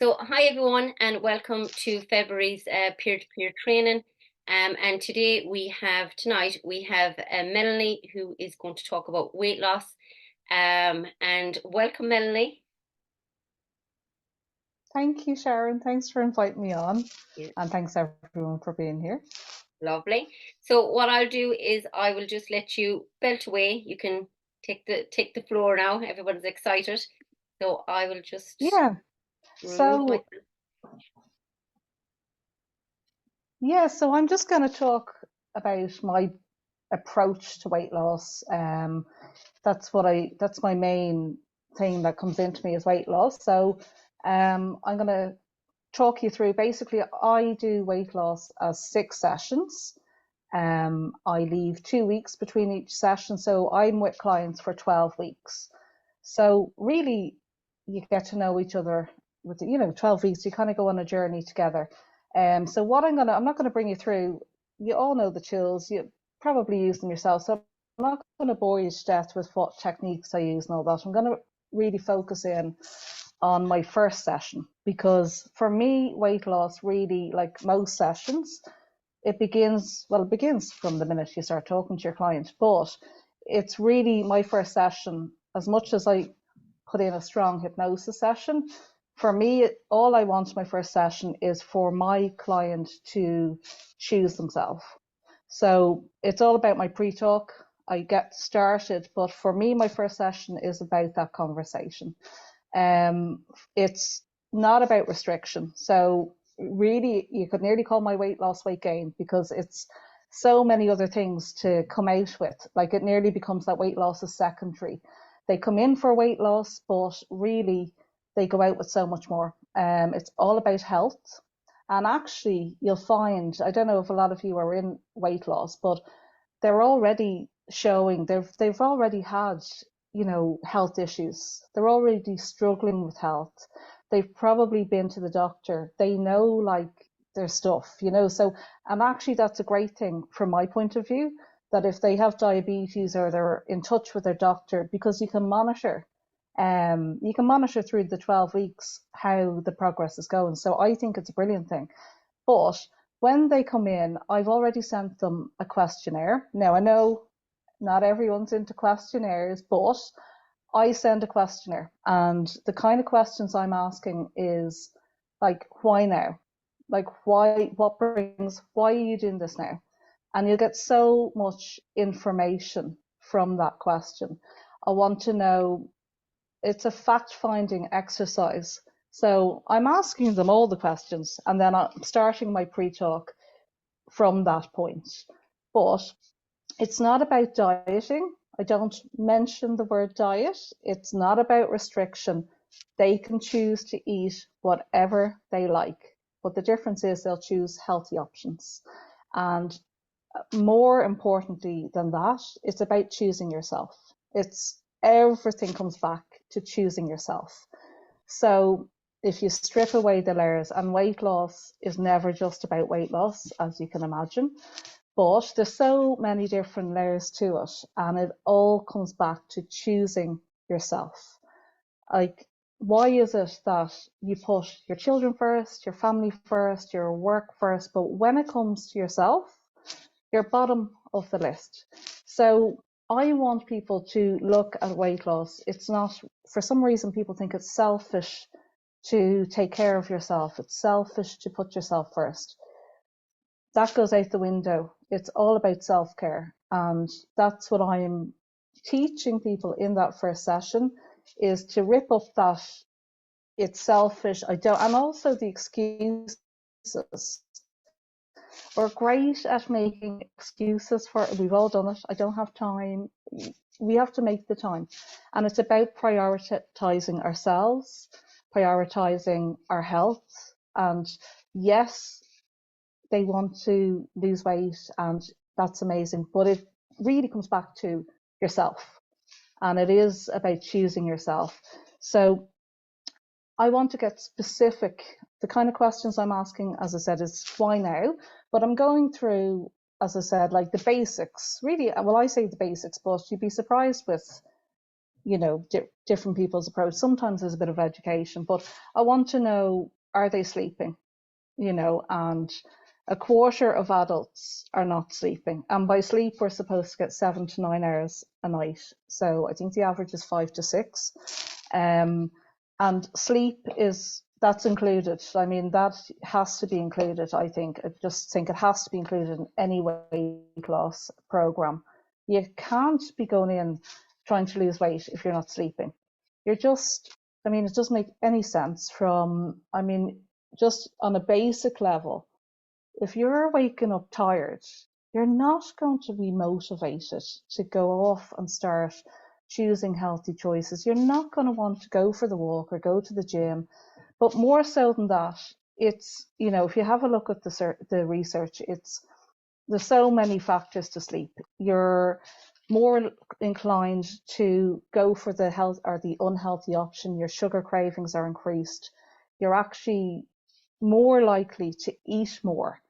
So, hi everyone, and welcome to February's peer-to-peer training. And tonight we have Melanie, who is going to talk about weight loss. And welcome, Melanie. Thank you, Sharon. Thanks for inviting me on, Yeah, and thanks everyone for being here. lovely. So, what I'll do is I will just let you belt away. You can take the floor now. Everyone's excited. So I will just Yeah. remove So myself. so I'm just going to talk about my approach to weight loss. That's my main thing that comes into me is weight loss. So I'm going to talk you through. Basically, I do weight loss as 6 sessions. I leave 2 weeks between each session, so I'm with clients for 12 weeks. So really, you get to know each other with 12 weeks. You kind of go on a journey together. So I'm not gonna bring you through. You all know the chills. You probably use them yourself. So I'm not gonna bore you to death with what techniques I use and all that. I'm gonna really focus in on my first session because for me, weight loss really, like most sessions, it begins from the minute you start talking to your client, but it's really my first session. As much as I put in a strong hypnosis session, for me, all I want my first session is for my client to choose themselves. So it's all about my pre-talk. I get started, but for me, my first session is about that conversation. Um, it's not about restriction. So really, you could nearly call my weight loss weight gain because it's so many other things to come out with. Like it nearly becomes that weight loss is secondary. They come in for weight loss, but really they go out with so much more. It's all about health. And actually, you'll find, I don't know if a lot of you are in weight loss, but they're already showing they've already had health issues. They're already struggling with health. They've probably been to the doctor. They know like their stuff. So, and actually that's a great thing from my point of view, that if they have diabetes or they're in touch with their doctor, because you can monitor through the 12 weeks how the progress is going. So I think it's a brilliant thing. But when they come in, I've already sent them a questionnaire. Now, I know not everyone's into questionnaires, but I send a questionnaire. And the kind of questions I'm asking is like, why now? Like, why are you doing this now? And you'll get so much information from that question. I want to know, it's a fact finding exercise. So I'm asking them all the questions and then I'm starting my pre talk from that point. But it's not about dieting. I don't mention the word diet. It's not about restriction. They can choose to eat whatever they like. But the difference is they'll choose healthy options. And more importantly than that, it's about choosing yourself. It's everything comes back to choosing yourself. So if you strip away the layers, and weight loss is never just about weight loss, as you can imagine, but there's so many different layers to it, and it all comes back to choosing yourself. Like, why is it that you put your children first, your family first, your work first, but when it comes to yourself, you're bottom of the list? So I want people to look at weight loss. It's not, for some reason, people think it's selfish to take care of yourself. It's selfish to put yourself first. That goes out the window. It's all about self-care. And that's what I'm teaching people in that first session, is to rip up that it's selfish. I don't, and also the excuses. We're great at making excuses for it. We've all done it. I don't have time. We have to make the time. And it's about prioritizing ourselves, prioritizing our health. And yes, they want to lose weight, and that's amazing. But it really comes back to yourself, and it is about choosing yourself. So I want to get specific. The kind of questions I'm asking, as I said, is why now? But I'm going through, as I said, like the basics. Really, well, I say the basics, but you'd be surprised with, different people's approach. Sometimes there's a bit of education, but I want to know, are they sleeping? And a quarter of adults are not sleeping. And by sleep, we're supposed to get 7 to 9 hours a night. So I think the average is 5 to 6. Um, and sleep that's included. I mean, that has to be included, I think. I just think it has to be included in any weight loss program. You can't be going in trying to lose weight if you're not sleeping. It doesn't make any sense just on a basic level. If you're waking up tired, you're not going to be motivated to go off and start choosing healthy choices. You're not going to want to go for the walk or go to the gym. But more so than that, it's, if you have a look at the research, there's so many factors to sleep. You're more inclined to go for the health or the unhealthy option. Your sugar cravings are increased. You're actually more likely to eat more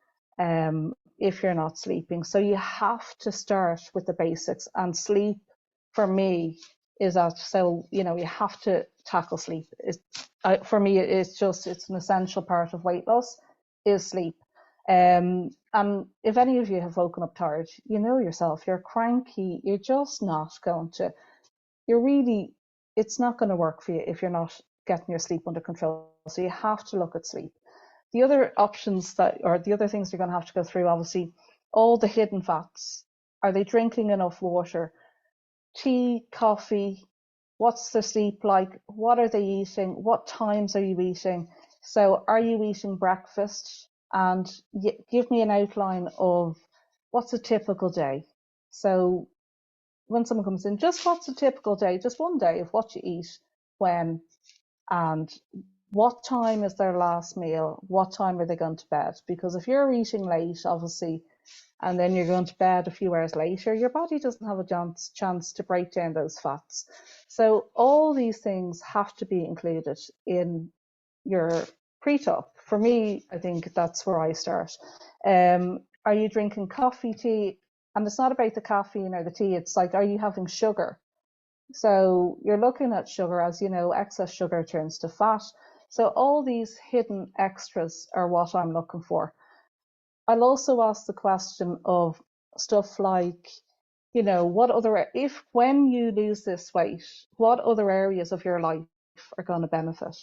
if you're not sleeping. So you have to start with the basics, and sleep for me is that. So you have to tackle sleep. For me, it's an essential part of weight loss is sleep. And if any of you have woken up tired, you know yourself, you're cranky, you're just not going to, you're really, it's not going to work for you if you're not getting your sleep under control. So you have to look at sleep. The other the other things you're going to have to go through, obviously, all the hidden fats. Are they drinking enough water? Tea, coffee, what's their sleep like? What are they eating? What times are you eating? So are you eating breakfast? And give me an outline of what's a typical day. So when someone comes in, just what's a typical day, just one day of what you eat, when, and what time is their last meal, what time are they going to bed? Because if you're eating late, obviously, and then you're going to bed a few hours later, your body doesn't have a chance to break down those fats. So all these things have to be included in your pre-talk. For me, I think that's where I start. Are you drinking coffee, tea? And it's not about the caffeine or the tea. It's like, are you having sugar? So you're looking at sugar, as you know, excess sugar turns to fat. So all these hidden extras are what I'm looking for. I'll also ask the question of stuff like, when you lose this weight, what other areas of your life are going to benefit?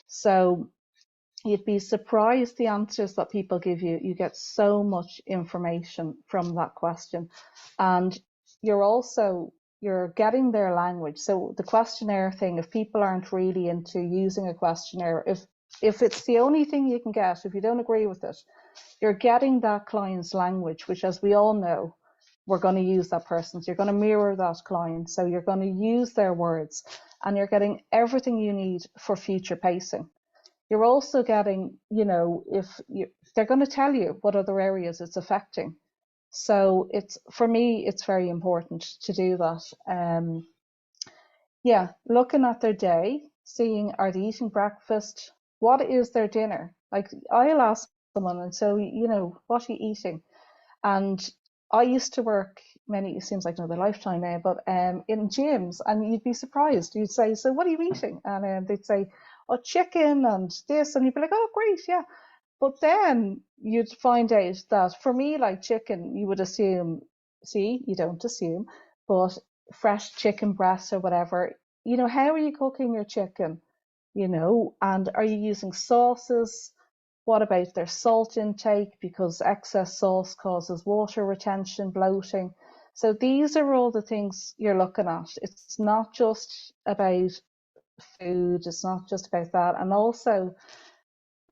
So you'd be surprised the answers that people give you. You get so much information from that question. And you're getting their language. So the questionnaire thing, if people aren't really into using a questionnaire, if it's the only thing you can get, if you don't agree with it, you're getting that client's language, which, as we all know, we're going to use that person's. You're going to mirror that client. So you're going to use their words, and you're getting everything you need for future pacing. You're also getting, they're going to tell you what other areas it's affecting. So for me, it's very important to do that. Looking at their day, seeing, are they eating breakfast? What is their dinner? Like, I'll ask someone, and so, what are you eating? And I used to work it seems like another lifetime now, but in gyms, and you'd be surprised. You'd say, so what are you eating? And they'd say, oh, chicken and this, and you'd be like, oh, great, yeah. But then you'd find out that for me, like chicken, you would assume, see, you don't assume, but fresh chicken breast or whatever, how are you cooking your chicken? And are you using sauces? What about their salt intake? Because excess salt causes water retention, bloating. So these are all the things you're looking at. It's not just about food, it's not just about that. And also,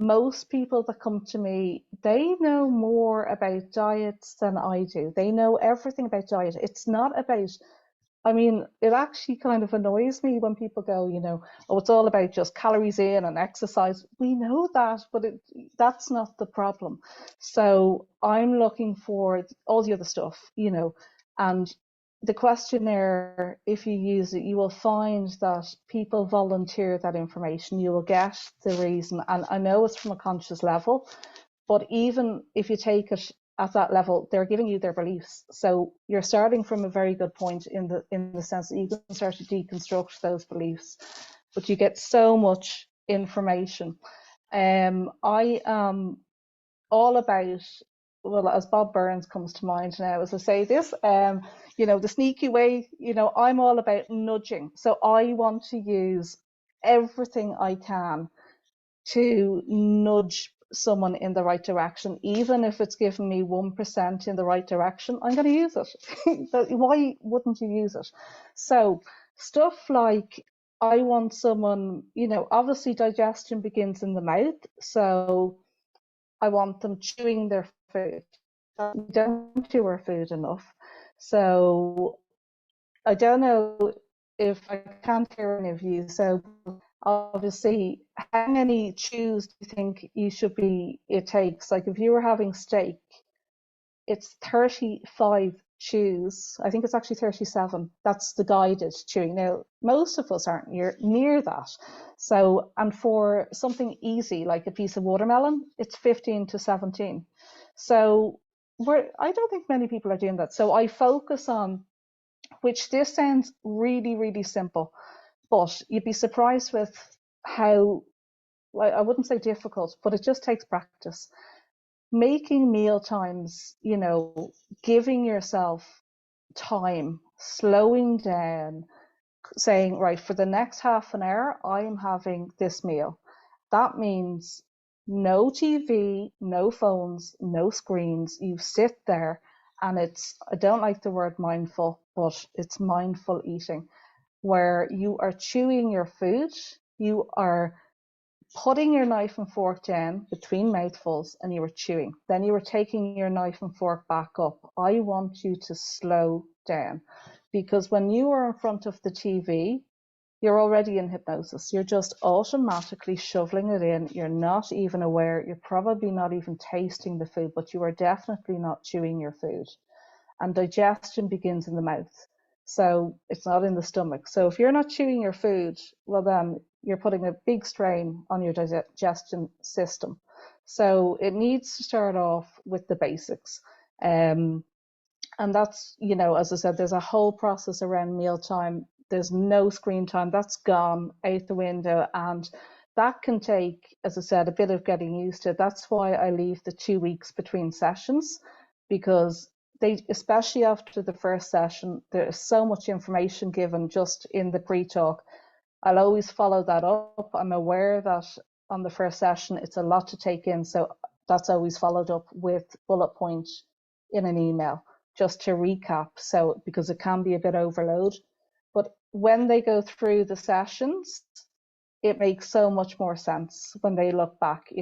most people that come to me, they know more about diets than I do. They know everything about diet. It's not about, it actually kind of annoys me when people go, oh, it's all about just calories in and exercise. We know that, but that's not the problem. So I'm looking for all the other stuff, and the questionnaire, if you use it, you will find that people volunteer that information. You will get the reason, and I know it's from a conscious level, but even if you take it at that level, they're giving you their beliefs. So you're starting from a very good point in the sense that you can start to deconstruct those beliefs, but you get so much information. I am all about, well, as Bob Burns comes to mind now as I say this, the sneaky way, I'm all about nudging. So I want to use everything I can to nudge someone in the right direction, even if it's giving me 1% in the right direction, I'm going to use it. Why wouldn't you use it? So stuff like, I want someone, obviously digestion begins in the mouth. So I want them chewing their food. We don't chew our food enough. So I don't know if I can't hear any of you. So obviously, how many chews do you think it takes? Like if you were having steak, it's 35 chews. I think it's actually 37. That's the guided chewing. Now, most of us aren't near that. So, and for something easy like a piece of watermelon, it's 15 to 17. So I don't think many people are doing that. So I focus on, which this sounds really, really simple, but you'd be surprised with how, I wouldn't say difficult, but it just takes practice. Making meal times, giving yourself time, slowing down, saying, right, for the next half an hour, I'm having this meal. That means no TV, no phones, no screens. You sit there and I don't like the word mindful, but it's mindful eating, where you are chewing your food, you are putting your knife and fork down between mouthfuls and you were chewing. Then you were taking your knife and fork back up. I want you to slow down, because when you are in front of the TV, you're already in hypnosis. You're just automatically shoveling it in. You're not even aware. You're probably not even tasting the food, but you are definitely not chewing your food. And digestion begins in the mouth. So it's not in the stomach. So if you're not chewing your food, well, then you're putting a big strain on your digestion system. So it needs to start off with the basics. Um, and that's, as I said, there's a whole process around mealtime. There's no screen time. That's gone out the window. And that can take, as I said, a bit of getting used to. That's why I leave the 2 weeks between sessions, because especially after the first session, there is so much information given just in the pre-talk. I'll always follow that up. I'm aware that on the first session, it's a lot to take in. So that's always followed up with bullet points in an email, just to recap. So, because it can be a bit overload, but when they go through the sessions, it makes so much more sense when they look back.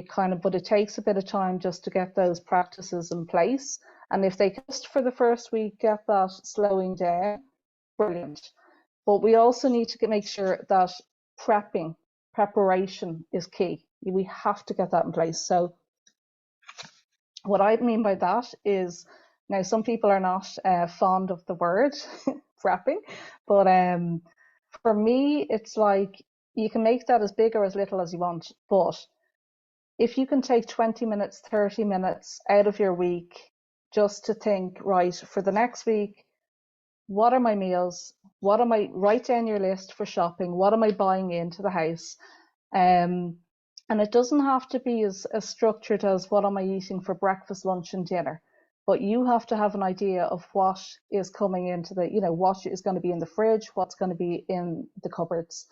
But it takes a bit of time just to get those practices in place. And if they just for the first week get that slowing down, brilliant. But we also need to make sure that preparation is key. We have to get that in place. So what I mean by that is, now some people are not fond of the word prepping, but for me, it's like you can make that as big or as little as you want. But if you can take 20 minutes, 30 minutes out of your week just to think, right, for the next week, what are my meals? Write down your list for shopping. What am I buying into the house? Um, and it doesn't have to be as structured as what am I eating for breakfast, lunch, and dinner. But you have to have an idea of what is coming into what is going to be in the fridge, what's going to be in the cupboards.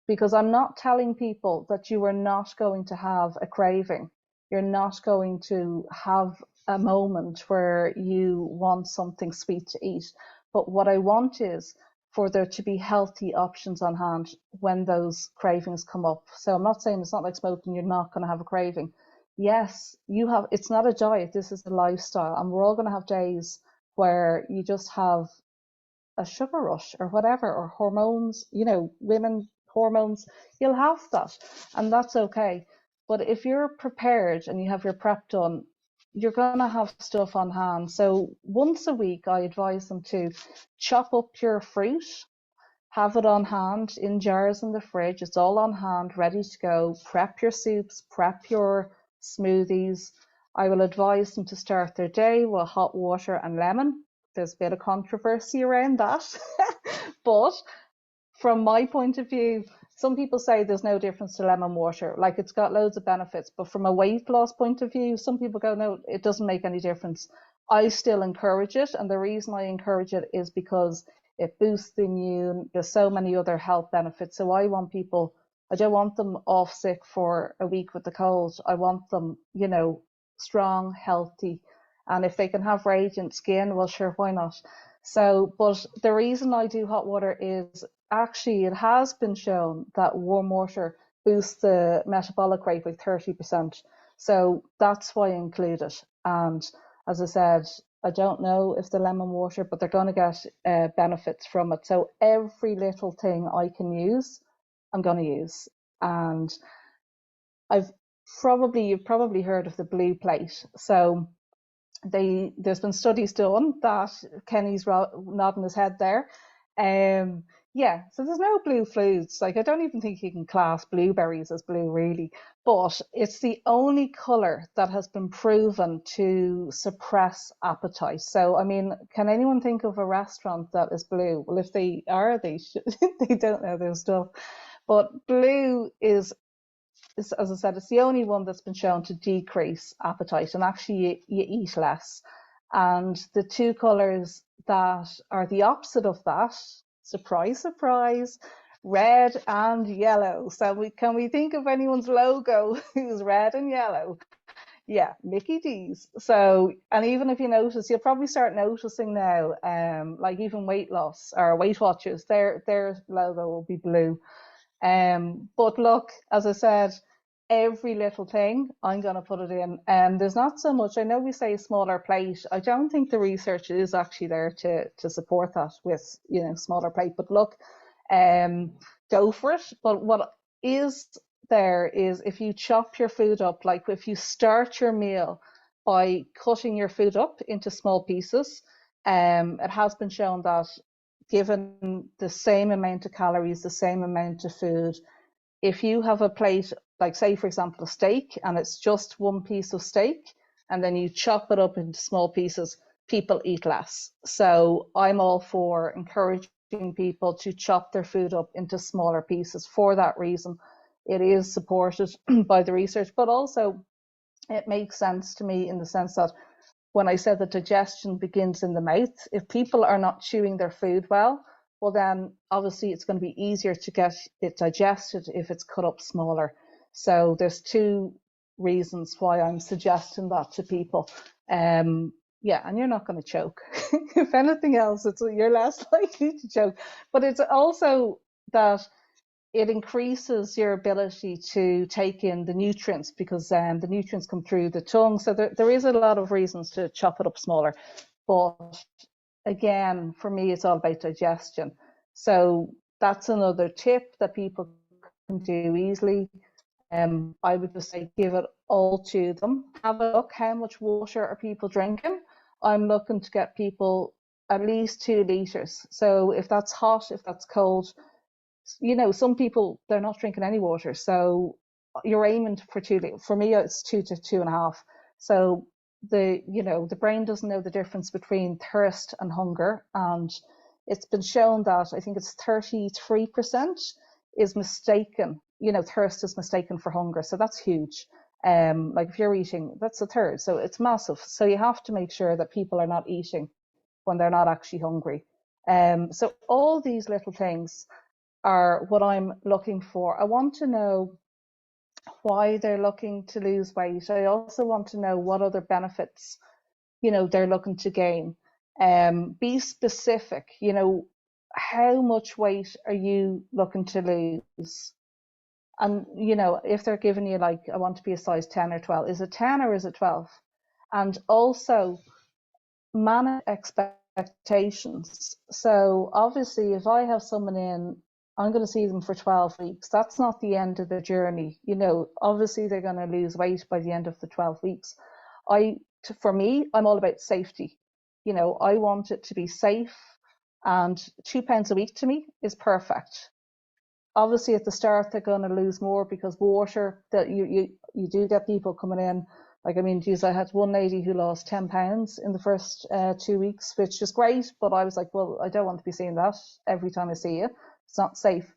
Because I'm not telling people that you are not going to have a craving. You're not going to have a moment where you want something sweet to eat. But what I want is for there to be healthy options on hand when those cravings come up. So I'm not saying it's not like smoking, you're not going to have a craving. Yes, it's not a diet, this is a lifestyle. And we're all going to have days where you just have a sugar rush or whatever, or hormones, women hormones, you'll have that, and that's okay. But if you're prepared and you have your prep done, you're going to have stuff on hand. So once a week, I advise them to chop up your fruit, have it on hand in jars in the fridge. It's all on hand, ready to go. Prep your soups, prep your smoothies, I will advise them to start their day with hot water and lemon. There's a bit of controversy around that, but from my point of view, some people say there's no difference to lemon water, like it's got loads of benefits. But from a weight loss point of view, some people go, no, it doesn't make any difference. I still encourage it. And the reason I encourage it is because it boosts the immune. There's so many other health benefits. So I don't want them off sick for a week with the cold. I want them, strong, healthy. And if they can have radiant skin, well, sure, why not? So, but the reason I do hot water is actually it has been shown that warm water boosts the metabolic rate by 30%. So that's why I include it. And as I said, I don't know if the lemon water, but they're going to get benefits from it. So every little thing I can use, I'm going to use. And I've you've probably heard of the blue plate. So there's been studies done that Kenny's nodding his head there. Um, yeah, so there's no blue foods. Like I don't even think you can class blueberries as blue really, but it's the only color that has been proven to suppress appetite. So I mean, can anyone think of a restaurant that is blue? Well, if they are, they should, they don't know their stuff. But blue is, as I said, it's the only one that's been shown to decrease appetite and actually you eat less. And the two colours that are the opposite of that, surprise, surprise, red and yellow. So can we think of anyone's logo who's red and yellow? Yeah, Mickey D's. So, and even if you notice, you'll probably start noticing now, like even weight loss or Weight Watchers, their logo will be blue. But look, as I said, every little thing I'm going to put it in. And there's not so much. I know we say smaller plate. I don't think the research is actually there to support that with smaller plate. But look, um, go for it. But what is there is if you chop your food up, like if you start your meal by cutting your food up into small pieces, it has been shown that given the same amount of calories, the same amount of food, if you have a plate, like say for example a steak, and it's just one piece of steak, and then you chop it up into small pieces, people eat less. So I'm all for encouraging people to chop their food up into smaller pieces for that reason. It is supported by the research, but also it makes sense to me in the sense that when I said that digestion begins in the mouth, if people are not chewing their food well, then obviously it's going to be easier to get it digested if it's cut up smaller. So there's two reasons why I'm suggesting that to people. Yeah, and you're not going to choke. If anything else, you're less likely to choke. But it's also that it increases your ability to take in the nutrients because the nutrients come through the tongue. So there is a lot of reasons to chop it up smaller. But again, for me, it's all about digestion. So that's another tip that people can do easily. I would just say give it all to them. Have a look, how much water are people drinking? I'm looking to get people at least 2 liters. So if that's hot, if that's cold, some people they're not drinking any water, so you're aiming for 2 liters. For me, it's 2 to 2.5. So the brain doesn't know the difference between thirst and hunger, and it's been shown that I think it's 33% is mistaken. Thirst is mistaken for hunger, so that's huge. Like if you're eating, that's a third, so it's massive. So you have to make sure that people are not eating when they're not actually hungry. So all these little things are what I'm looking for. I want to know why they're looking to lose weight. I also want to know what other benefits, they're looking to gain. Be specific, how much weight are you looking to lose? And, if they're giving you like, I want to be a size 10 or 12, is it 10 or is it 12? And also manage expectations. So obviously, if I have someone in, I'm going to see them for 12 weeks. That's not the end of the journey. Obviously they're going to lose weight by the end of the 12 weeks. For me, I'm all about safety. I want it to be safe, and £2 a week to me is perfect. Obviously, at the start they're going to lose more because water. That you do get people coming in Like, I mean, geez, I had one lady who lost 10 pounds in the first 2 weeks, which is great. But I was like, well, I don't want to be seeing that every time I see you. It's not safe.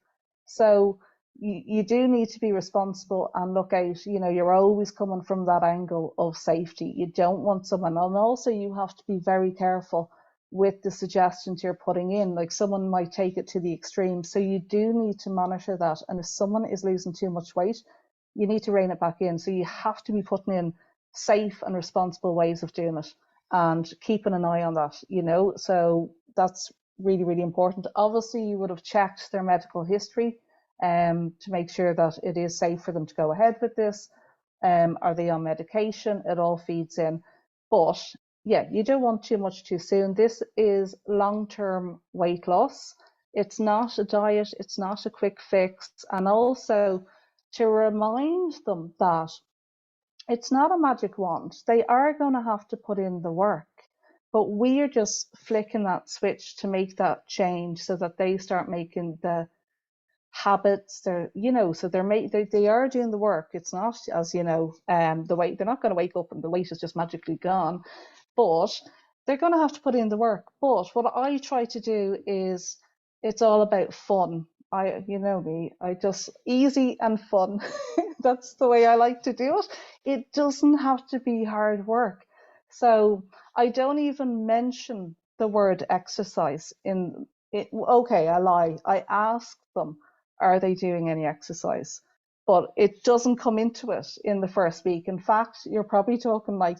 So you do need to be responsible and look out. You're always coming from that angle of safety. You don't want someone, and also you have to be very careful with the suggestions you're putting in. Like, someone might take it to the extreme. So you do need to monitor that. And if someone is losing too much weight, you need to rein it back in. So you have to be putting in safe and responsible ways of doing it and keeping an eye on that. So that's really, really important. Obviously, you would have checked their medical history to make sure that it is safe for them to go ahead with this. Are they on medication? It all feeds in. But yeah, you don't want too much too soon. This is long-term weight loss. It's not a diet, it's not a quick fix. And also to remind them that it's not a magic wand. They are going to have to put in the work, but we are just flicking that switch to make that change so that they start making the habits. So they are doing the work. It's not, as the weight, they're not going to wake up and the weight is just magically gone, but they're going to have to put in the work. But what I try to do is, it's all about fun. You know me, I just easy and fun. That's the way I like to do it. It doesn't have to be hard work. So I don't even mention the word exercise in it. Okay, I lie. I ask them, are they doing any exercise? But it doesn't come into it in the first week. In fact, you're probably talking like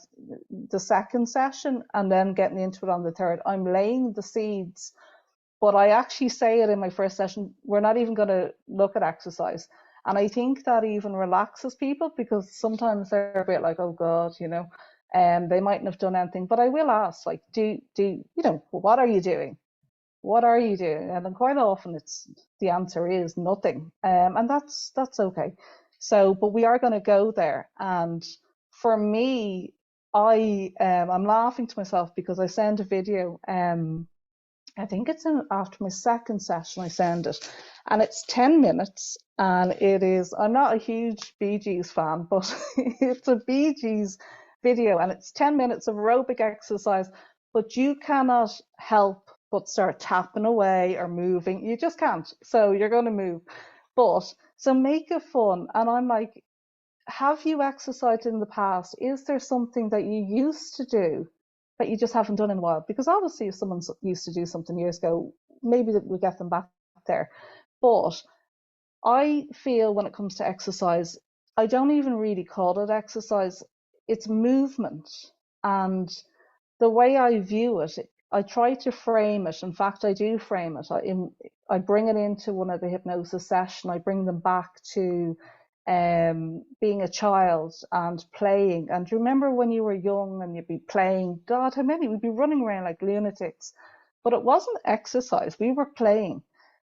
the second session and then getting into it on the third. I'm laying the seeds, but I actually say it in my first session. We're not even going to look at exercise. And I think that even relaxes people, because sometimes they're a bit like, oh God, and they mightn't have done anything. But I will ask, like, what are you doing? What are you doing? And then quite often the answer is nothing. And that's okay. So, but we are going to go there. And for me, I'm laughing to myself because I sent a video. I think it's after my second session I send it, and it's 10 minutes, and it is, I'm not a huge Bee Gees fan, but it's a Bee Gees video, and it's 10 minutes of aerobic exercise, but you cannot help but start tapping away or moving. You just can't. So you're going to move. But so make it fun. And I'm like, have you exercised in the past? Is there something that you used to do that you just haven't done in a while? Because obviously, if someone used to do something years ago, maybe that we get them back there. But I feel when it comes to exercise, I don't even really call it exercise. It's movement. And the way I view it, I try to frame it. In fact, I do frame it. I bring it into one of the hypnosis session. I bring them back to being a child and playing. And do you remember when you were young and you'd be playing? God, how many? We'd be running around like lunatics. But it wasn't exercise. We were playing,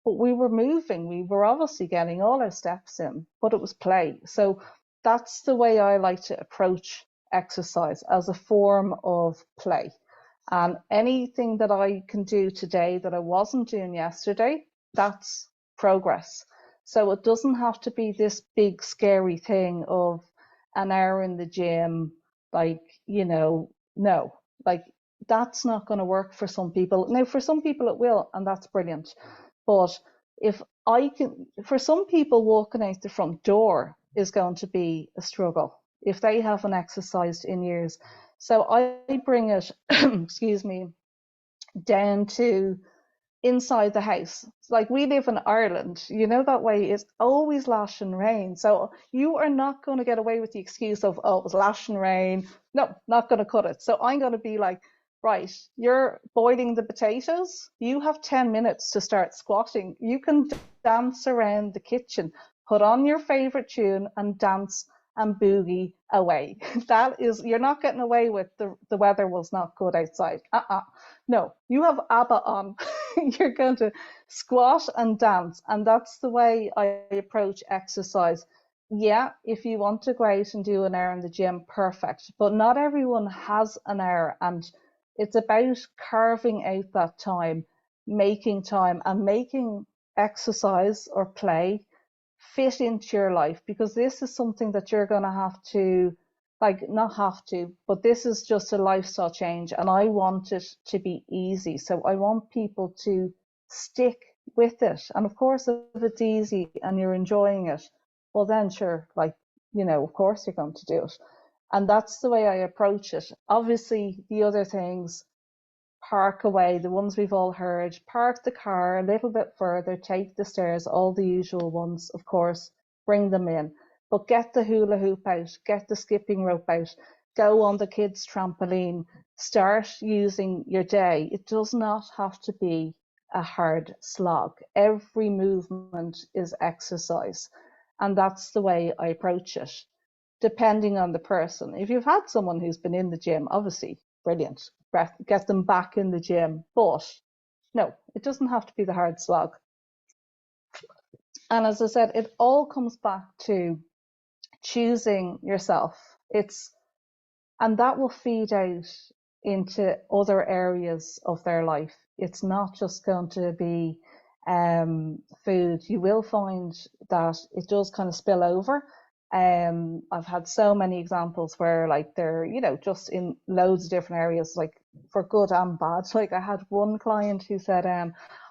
but we were moving. We were obviously getting all our steps in, but it was play. So that's the way I like to approach exercise, as a form of play. And anything that I can do today that I wasn't doing yesterday, that's progress. So it doesn't have to be this big scary thing of an hour in the gym, like, no, like, that's not going to work for some people. Now, for some people it will, and that's brilliant. But if for some people, walking out the front door is going to be a struggle if they haven't exercised in years. So I bring it, excuse me, down to inside the house. Like, we live in Ireland, that way it's always lashing rain. So you are not going to get away with the excuse of, oh, it was lashing rain. No, not going to cut it. So I'm going to be like, right, you're boiling the potatoes. You have 10 minutes to start squatting. You can dance around the kitchen, put on your favorite tune and dance and boogie away. You're not getting away with the weather was not good outside. No, you have ABBA on. You're going to squat and dance. And that's the way I approach exercise. Yeah, if you want to go out and do an hour in the gym, perfect. But not everyone has an hour. And it's about carving out that time, and making exercise or play fit into your life, because this is something that you're going to have to like not have to, but this is just a lifestyle change and I want it to be easy. So I want people to stick with it. And of course, if it's easy and you're enjoying it, well then sure, like, of course you're going to do it. And that's the way I approach it. Obviously, the other things, park away, the ones we've all heard, park the car a little bit further, take the stairs, all the usual ones, of course, bring them in. But get the hula hoop out, get the skipping rope out, go on the kids' trampoline, start using your day. It does not have to be a hard slog. Every movement is exercise. And that's the way I approach it, depending on the person. If you've had someone who's been in the gym, obviously, brilliant, get them back in the gym. But no, it doesn't have to be the hard slog. And as I said, it all comes back to choosing yourself. And that will feed out into other areas of their life. It's not just going to be food. You will find that it does kind of spill over. I've had so many examples where like they're, just in loads of different areas, like for good and bad. Like I had one client who said,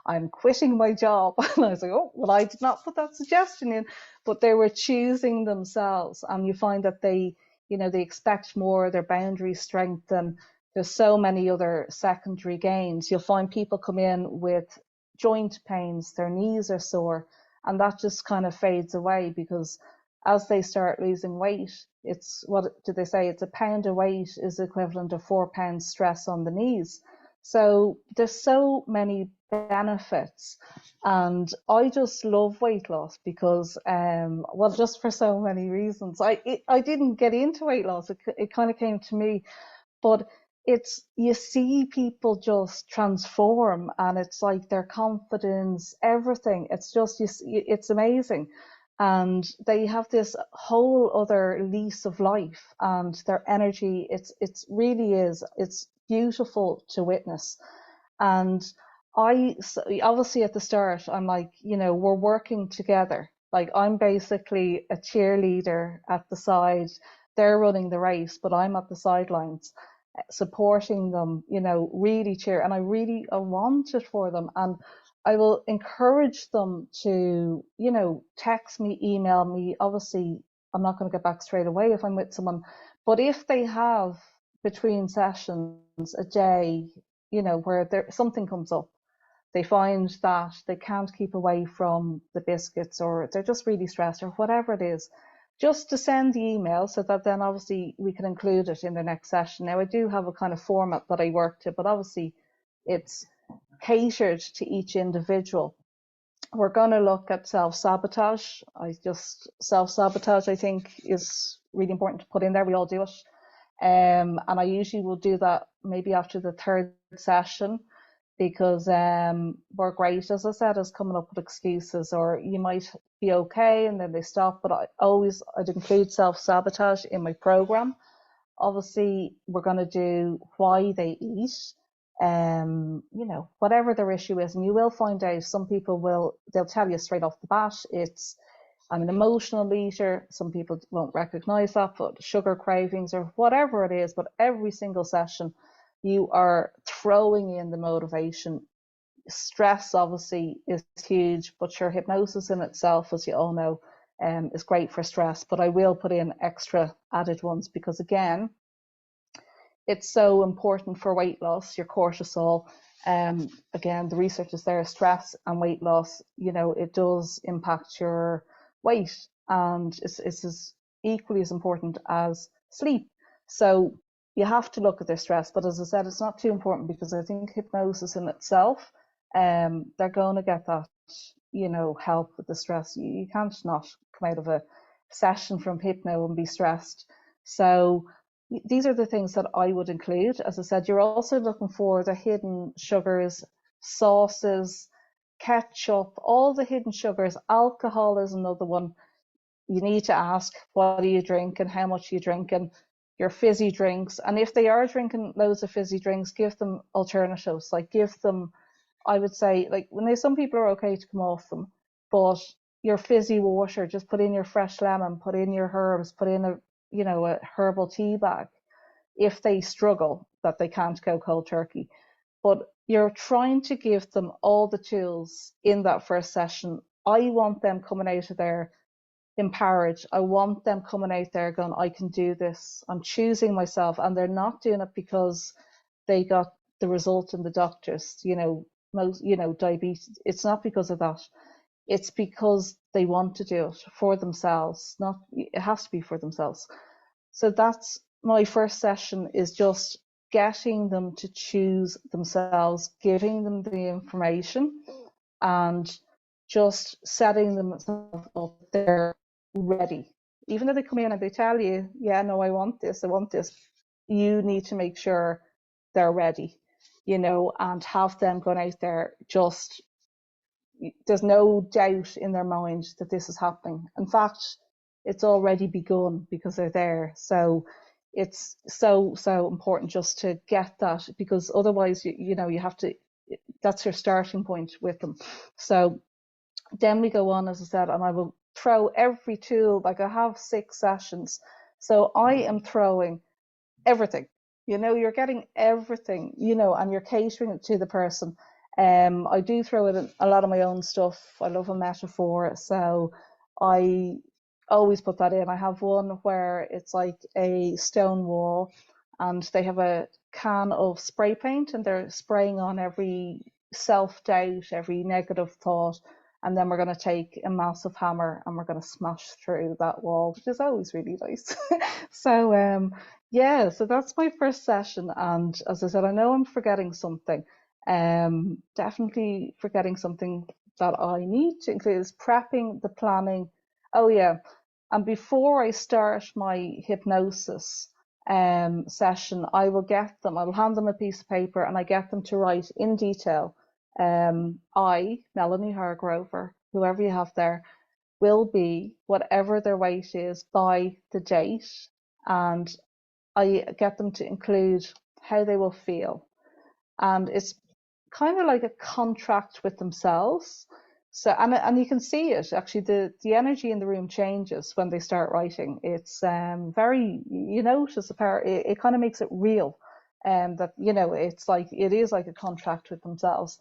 I'm quitting my job. And I was like, oh, well, I did not put that suggestion in, but they were choosing themselves. And you find that they expect more, their boundaries strengthen. There's so many other secondary gains. You'll find people come in with joint pains, their knees are sore, and that just kind of fades away because as they start losing weight, it's, what do they say? It's a pound of weight is equivalent to 4 pounds stress on the knees. So there's so many benefits, and I just love weight loss because, well, just for so many reasons. I didn't get into weight loss; it kind of came to me, but you see people just transform, and it's like their confidence, everything. It's just it's amazing, and they have this whole other lease of life, and their energy. It's really is. It's beautiful to witness. And obviously at the start, I'm like, we're working together. Like I'm basically a cheerleader at the side. They're running the race, but I'm at the sidelines supporting them, really cheer. And I want it for them. And I will encourage them to, text me, email me. Obviously, I'm not going to get back straight away if I'm with someone. But if they have between sessions a day, where something comes up, they find that they can't keep away from the biscuits or they're just really stressed or whatever it is, just to send the email so that then obviously we can include it in the next session. Now I do have a kind of format that I work to, but obviously it's catered to each individual. We're going to look at self-sabotage. Self-sabotage, I think, is really important to put in there. We all do it. And I usually will do that maybe after the third session because we're great, as I said, as coming up with excuses, or you might be okay and then they stop. But I'd include self-sabotage in my program. Obviously, we're going to do why they eat, whatever their issue is. And you will find out some people they'll tell you straight off the bat, I'm an emotional eater. Some people won't recognize that, but sugar cravings or whatever it is. But every single session, you are throwing in the motivation. Stress obviously is huge, but sure, hypnosis in itself, as you all know, is great for stress. But I will put in extra added ones because again, it's so important for weight loss, your cortisol. Again, the research is there, stress and weight loss, it does impact your weight, and it's as equally as important as sleep. So you have to look at their stress, but as I said, it's not too important because I think hypnosis in itself, they're going to get that, help with the stress. You can't not come out of a session from hypno and be stressed. So these are the things that I would include. As I said, you're also looking for the hidden sugars, sauces, ketchup, all the hidden sugars. Alcohol is another one. You need to ask, what do you drink and how much are you drinking? Your fizzy drinks. And if they are drinking loads of fizzy drinks, give them alternatives. Like give them, I would say, like some people are okay to come off them, but your fizzy water, just put in your fresh lemon, put in your herbs, put in a herbal tea bag if they struggle that they can't go cold turkey. But you're trying to give them all the tools in that first session. I want them coming out of there empowered. I want them coming out there going, I can do this. I'm choosing myself. And they're not doing it because they got the result in the doctors, diabetes. It's not because of that. It's because they want to do it for themselves. Not, it has to be for themselves. So that's my first session, is just getting them to choose themselves, giving them the information, and just setting themselves up. They're ready. Even if they come in and they tell you, yeah, no, I want this, you need to make sure they're ready, and have them going out there just, there's no doubt in their mind that this is happening. In fact, it's already begun because they're there. So it's so important just to get that, because otherwise, you have to, that's your starting point with them. So then we go on, as I said, and I will throw every tool. Like, I have 6 sessions, so I am throwing everything. You're getting everything, and you're catering it to the person. I do throw in a lot of my own stuff. I love a metaphor, so I always put that in. I have one where it's like a stone wall, and they have a can of spray paint, and they're spraying on every self-doubt, every negative thought, and then we're going to take a massive hammer and we're going to smash through that wall, which is always really nice. So yeah, so that's my first session. And as I said, I know I'm forgetting something. Definitely forgetting something that I need to include is prepping, the planning. Oh yeah. And before I start my hypnosis session, I will hand them a piece of paper, and I get them to write in detail. Melanie Hargrove, or whoever you have there, will be whatever their weight is by the date, and I get them to include how they will feel. And it's kind of like a contract with themselves. So, and you can see it actually, the energy in the room changes when they start writing. It's very, notice the power. It kind of makes it real, that it's like, it is like a contract with themselves.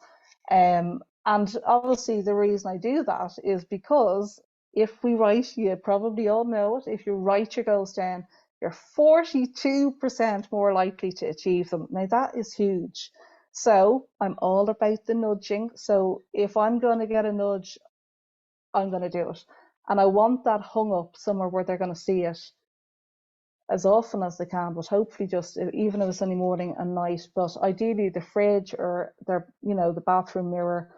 And obviously the reason I do that is because if we write, you probably all know it, if you write your goals down, you're 42% more likely to achieve them. Now that is huge. So I'm all about the nudging. So if I'm going to get a nudge, I'm going to do it. And I want that hung up somewhere where they're going to see it as often as they can, but hopefully just, even if it's only morning and night, but ideally the fridge or the bathroom mirror,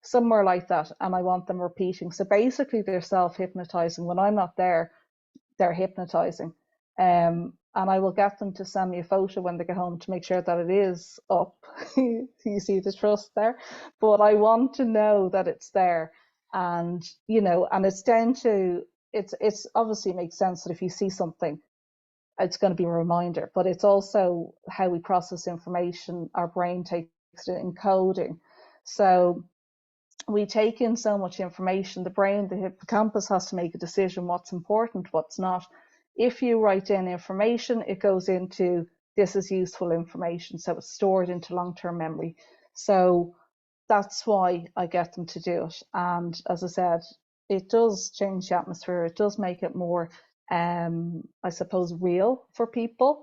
somewhere like that. And I want them repeating. So basically they're self-hypnotizing. When I'm not there, they're hypnotizing. And I will get them to send me a photo when they get home to make sure that it is up. You see the trust there, but I want to know that it's there. And and it's down to, it's obviously, makes sense that if you see something, it's going to be a reminder, but it's also how we process information. Our brain takes it in coding. So we take in so much information. The brain, the hippocampus, has to make a decision what's important, what's not. If you write in information, it goes into, this is useful information, so it's stored into long-term memory. So that's why I get them to do it. And as I said, it does change the atmosphere. It does make it more, I suppose, real for people.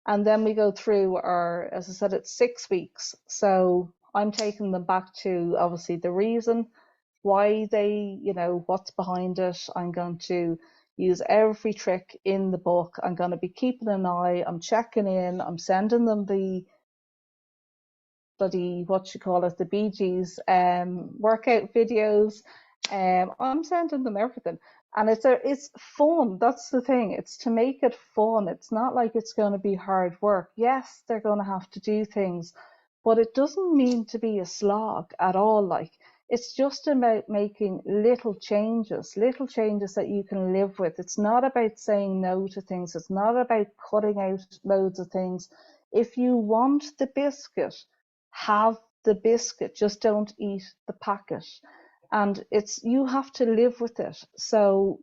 And then we go through our, as I said, it's 6 weeks. So I'm taking them back to, obviously, the reason why they, what's behind it. I'm going to use every trick in the book. I'm going to be keeping an eye. I'm checking in. I'm sending them the bloody, what you call it, the Bee Gees workout videos. I'm sending them everything, and it's fun. That's the thing. It's to make it fun. It's not like it's going to be hard work. Yes, they're going to have to do things, but it doesn't mean to be a slog at all. Like, it's just about making little changes that you can live with. It's not about saying no to things. It's not about cutting out loads of things. If you want the biscuit, have the biscuit, just don't eat the packet. And it's, you have to live with it. So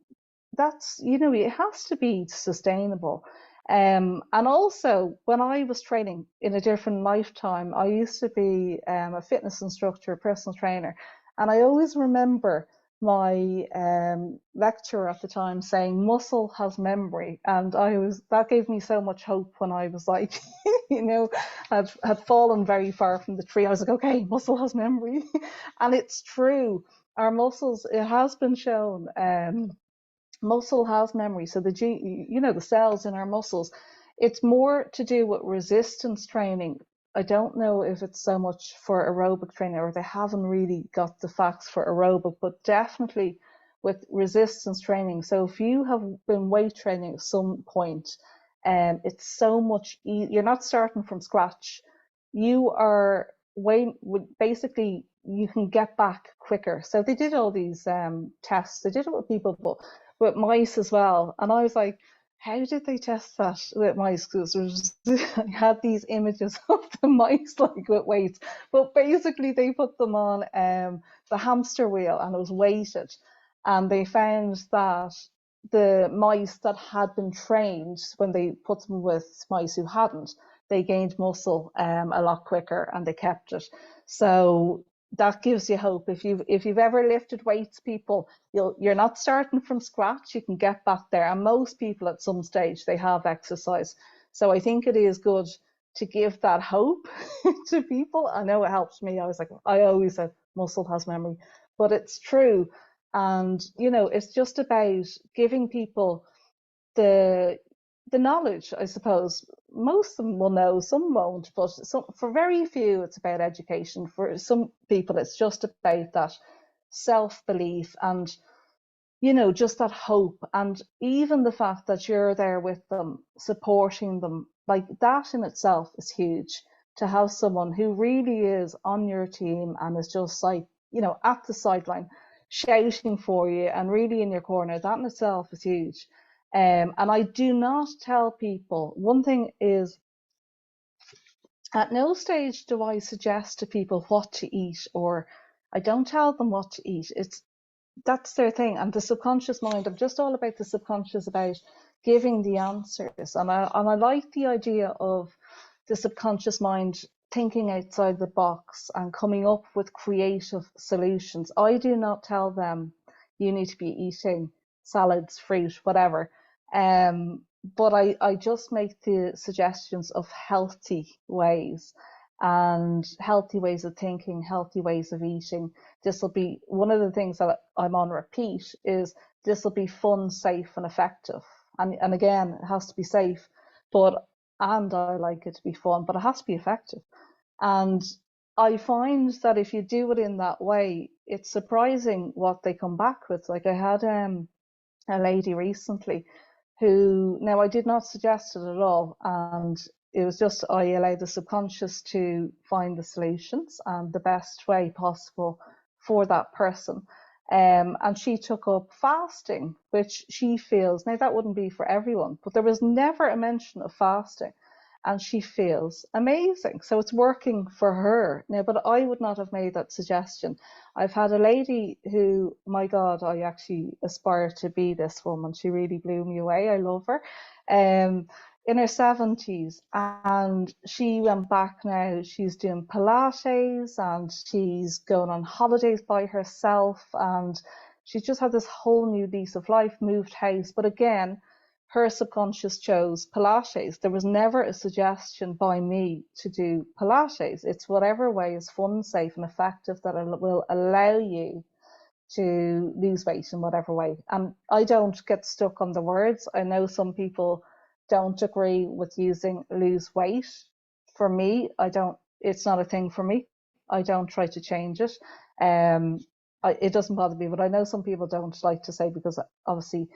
that's, it has to be sustainable. And also, when I was training in a different lifetime, I used to be a fitness instructor, a personal trainer, and I always remember my lecturer at the time saying muscle has memory, and that gave me so much hope when I was like, you know, had fallen very far from the tree. I was like, okay, muscle has memory, and it's true. Our muscles, it has been shown. Muscle has memory. So the cells in our muscles, it's more to do with resistance training. I don't know if it's so much for aerobic training, or they haven't really got the facts for aerobic, but definitely with resistance training. So if you have been weight training at some point, it's so much you're not starting from scratch. You are basically, you can get back quicker. So they did all these tests. They did it with people, but with mice as well. And I was like, how did they test that with mice? Because I had these images of the mice like with weights, but basically they put them on the hamster wheel, and it was weighted, and they found that the mice that had been trained, when they put them with mice who hadn't, they gained muscle a lot quicker, and they kept it. So that gives you hope. If you've ever lifted weights, people, you're not starting from scratch. You can get back there, and most people at some stage they have exercise. So I think it is good to give that hope to people. I know it helps me. I always said muscle has memory, but it's true. And it's just about giving people the the knowledge, I suppose. Most of them will know, some won't, but for very few, it's about education. For some people, it's just about that self belief, and just that hope. And even the fact that you're there with them, supporting them, like that in itself is huge. To have someone who really is on your team and is just like, at the sideline, shouting for you and really in your corner, that in itself is huge. And I do not tell people, one thing is, at no stage do I suggest to people what to eat, or I don't tell them what to eat. That's their thing. And the subconscious mind, I'm just all about the subconscious, about giving the answers. And I like the idea of the subconscious mind thinking outside the box and coming up with creative solutions. I do not tell them you need to be eating salads, fruit, whatever. But I just make the suggestions of healthy ways, and healthy ways of thinking, healthy ways of eating. This will be one of the things that I'm on repeat, is this will be fun, safe, and effective. And again, it has to be safe, but and I like it to be fun, but it has to be effective. And I find that if you do it in that way, it's surprising what they come back with. Like, I had a lady recently who, now I did not suggest it at all, and it was just, I allowed the subconscious to find the solutions and the best way possible for that person. And she took up fasting, which she feels, now that wouldn't be for everyone, but there was never a mention of fasting, and she feels amazing. So it's working for her now, but I would not have made that suggestion. I've had a lady who, my God, I actually aspire to be this woman. She really blew me away. I love her. In her 70s, and she went back now. She's doing Pilates, and she's going on holidays by herself, and she's just had this whole new lease of life, moved house. But again, her subconscious chose Pilates. There was never a suggestion by me to do Pilates. It's whatever way is fun, safe, and effective that will allow you to lose weight in whatever way. And I don't get stuck on the words. I know some people don't agree with using lose weight. For me, I don't, it's not a thing for me. I don't try to change it. Um, it doesn't bother me, but I know some people don't like to say, because obviously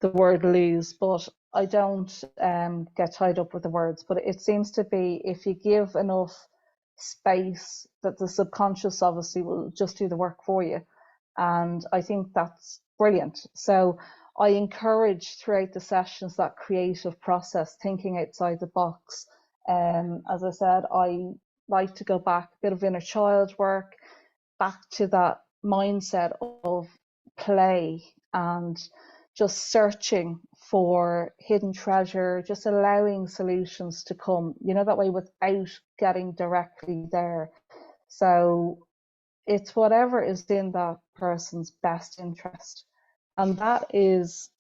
the word lose, but I don't get tied up with the words. But it seems to be, if you give enough space, that the subconscious obviously will just do the work for you. And I think that's brilliant. So I encourage throughout the sessions that creative process, thinking outside the box. As I said, I like to go back, a bit of inner child work, back to that mindset of play, and just searching for hidden treasure, just allowing solutions to come, that way without getting directly there. So it's whatever is in that person's best interest. And that is,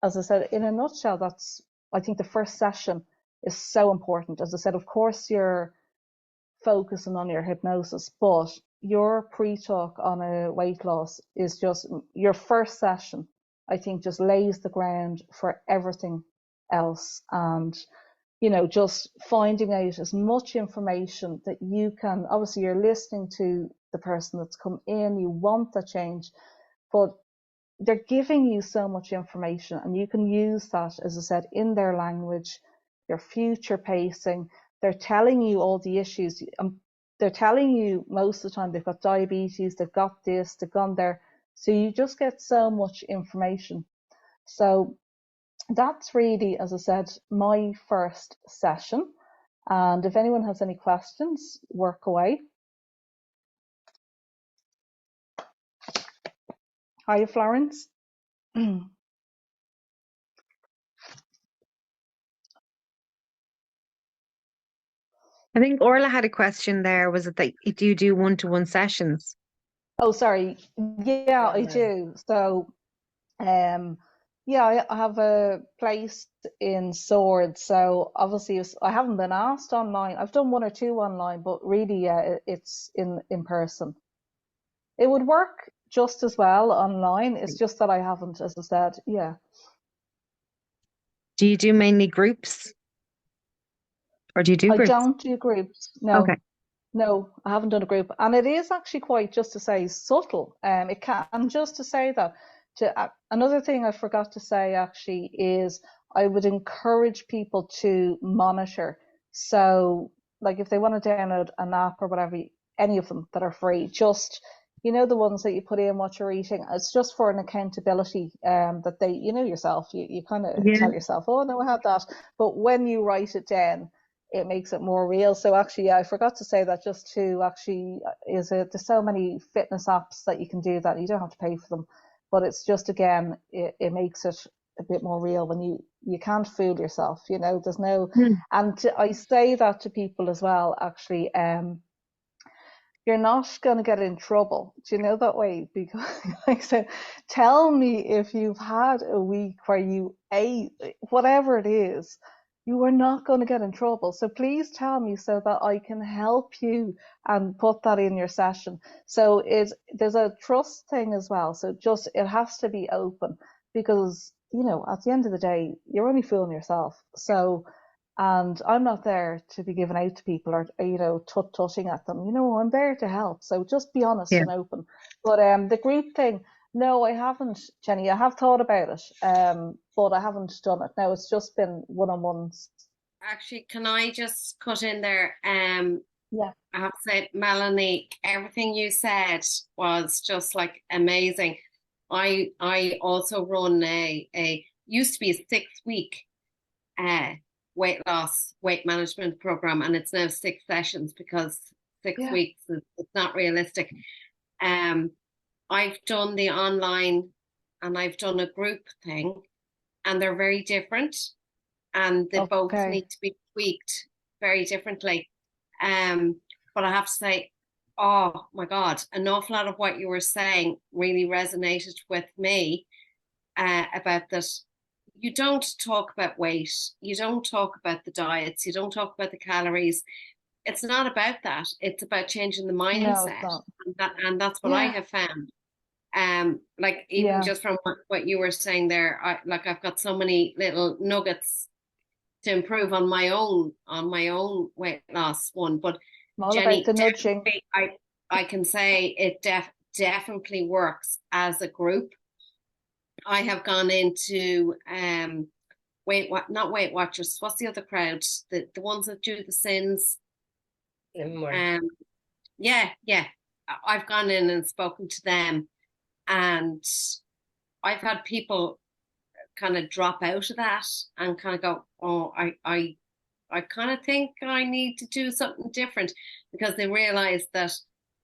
as I said, in a nutshell, I think the first session is so important. As I said, of course, you're focusing on your hypnosis, but your pre-talk on a weight loss is just your first session, I think, just lays the ground for everything else. And just finding out as much information that you can. Obviously, you're listening to the person that's come in, you want the change, but they're giving you so much information, and you can use that, as I said, in their language, your future pacing. They're telling you all the issues. They're telling you most of the time they've got diabetes, they've got this, they've gone there. So you just get so much information. So that's really, as I said, my first session. And if anyone has any questions, work away. Hi, Florence. I think Orla had a question there. Was it that do you do one-to-one sessions? Oh, sorry. Yeah, I do. So, yeah, I have a place in Sword. So obviously, I haven't been asked online. I've done one or two online, but really, yeah, it's in person. It would work just as well online. It's just that I haven't, as I said. Yeah. Do you do mainly groups or do you do I groups? don't do groups. Okay. No. No, I haven't done a group, and it is actually quite, just to say, subtle. It can, and just to say that, another thing I forgot to say actually is I would encourage people to monitor. So, like if they want to download an app or whatever, any of them that are free, just the ones that you put in what you're eating. It's just for an accountability. That they, yourself, you kind of Yeah. tell yourself, oh no, I have that, but when you write it down, it makes it more real. So actually, yeah, I forgot to say that, just to actually, there's so many fitness apps that you can do that you don't have to pay for them, but it's just, again, it makes it a bit more real when you can't fool yourself. There's no, Hmm. and I say that to people as well. Actually, you're not going to get in trouble. Do you know that way? Because, like I said, tell me if you've had a week where you ate whatever it is, you are not going to get in trouble. So please tell me so that I can help you and put that in your session. So there's a trust thing as well. So just, it has to be open, because, at the end of the day, you're only fooling yourself. So, and I'm not there to be given out to people, or tut-tutting at them. I'm there to help. So just be honest Yeah. and open. But the group thing, no, I haven't, Jenny. I have thought about it, but I haven't done it. No, it's just been one-on-ones. Actually, can I just cut in there? Yeah. I have to say, Melanie, everything you said was just like amazing. I also run a used to be a 6 week uh weight loss, weight management program, and it's now 6 sessions because six Yeah. weeks is it's not realistic. Um, I've done the online and I've done a group thing, and they're very different, and they both Okay. need to be tweaked very differently. Um, but I have to say, oh my God, an awful lot of what you were saying really resonated with me, about that. You don't talk about weight, you don't talk about the diets, you don't talk about the calories. It's not about that. It's about changing the No, it's mindset, not. and that's what I Yeah. have found. Like even Yeah. just from what you were saying there, I've got so many little nuggets to improve on my own weight loss one. But I'm all about Jenny, the nudging. definitely, I can say it definitely works as a group. I have gone into not Weight Watchers. What's the other crowd? The ones that do the sins. Um, yeah. I've gone in and spoken to them, and I've had people kind of drop out of that and kind of go, oh, I kind of think I need to do something different, because they realize that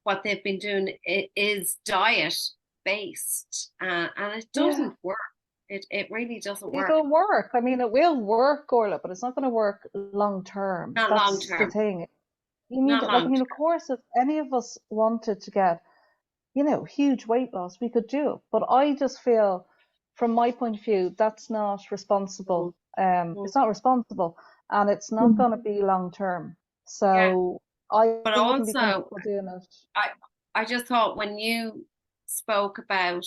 what they've been doing is diet based, and it Yeah. doesn't work. It really doesn't work. It'll work. I mean, it will work, Orla, but it's not going to work long term. Not long That's the term. thing. You need Not it. Like, I long mean, of term. course, if any of us wanted to get, huge weight loss, we could do it. But I just feel, from my point of view, that's not Mm, responsible. mm, It's not responsible, and it's not going to be long term. yeah. So I But wouldn't be also, comfortable doing it. I I just thought when you spoke about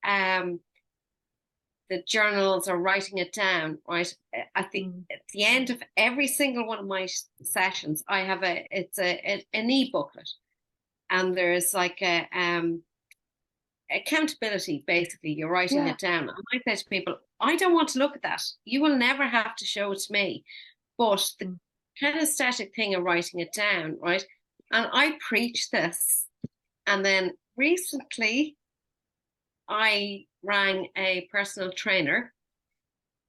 um the journals or writing it down, right? Mm. At the end of every single one of my sessions, I have an e-booklet, and there's like a accountability. Basically, you're writing Yeah, it down. And I say to people, I don't want to look at that. You will never have to show it to me. But the mm, kinesthetic thing of writing it down, right? And I preach this, and then recently I rang a personal trainer,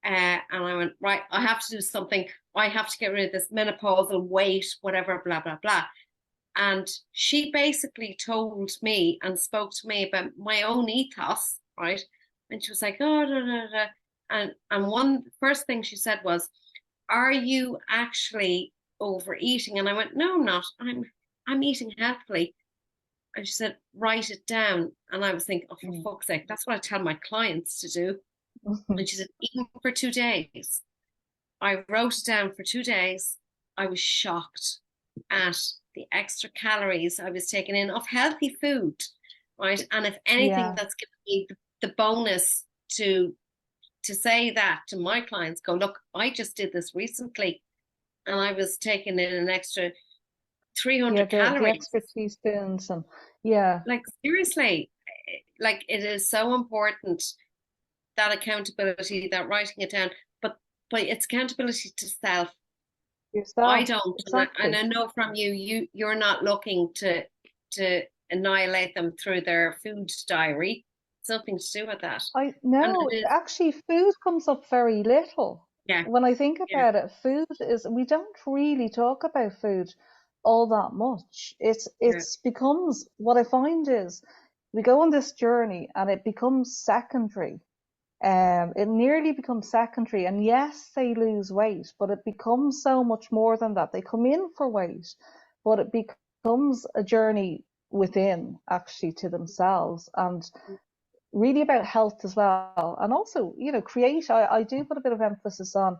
and I went, right, I have to do something. I have to get rid of this menopausal weight, whatever, blah, blah, blah. And she basically told me and spoke to me about my own ethos, right? And she was like, oh, da, da, da. And one first thing she said was, are you actually overeating? And I went, no, I'm not. I'm eating healthily. And she said, write it down. And I was thinking, oh, for mm, fuck's sake, that's what I tell my clients to do. mhm. And she said, even for 2 days. I wrote it down for 2 days. I was shocked at the extra calories I was taking in of healthy food, right? And if anything, Yeah, that's given me the bonus to say that to my clients, go, look, I just did this recently, and I was taking in an extra yeah, 300 the calories. extra teaspoons and yeah. Like seriously, like it is so important, that accountability, that writing it down, but it's accountability to self. I Yourself, don't, and exactly. I know from you're not looking to annihilate them through their food diary. It's nothing to do with that, I and no, it is, actually, food comes up very little. yeah, When I think yeah, about it, we don't really talk about food all that much. yeah, It's becomes, what I find is, we go on this journey and it becomes secondary. It nearly becomes secondary, and yes, they lose weight, but it becomes so much more than that. They come in for weight, but it becomes a journey within, actually, to themselves, and really about health as well. And also, I do put a bit of emphasis on,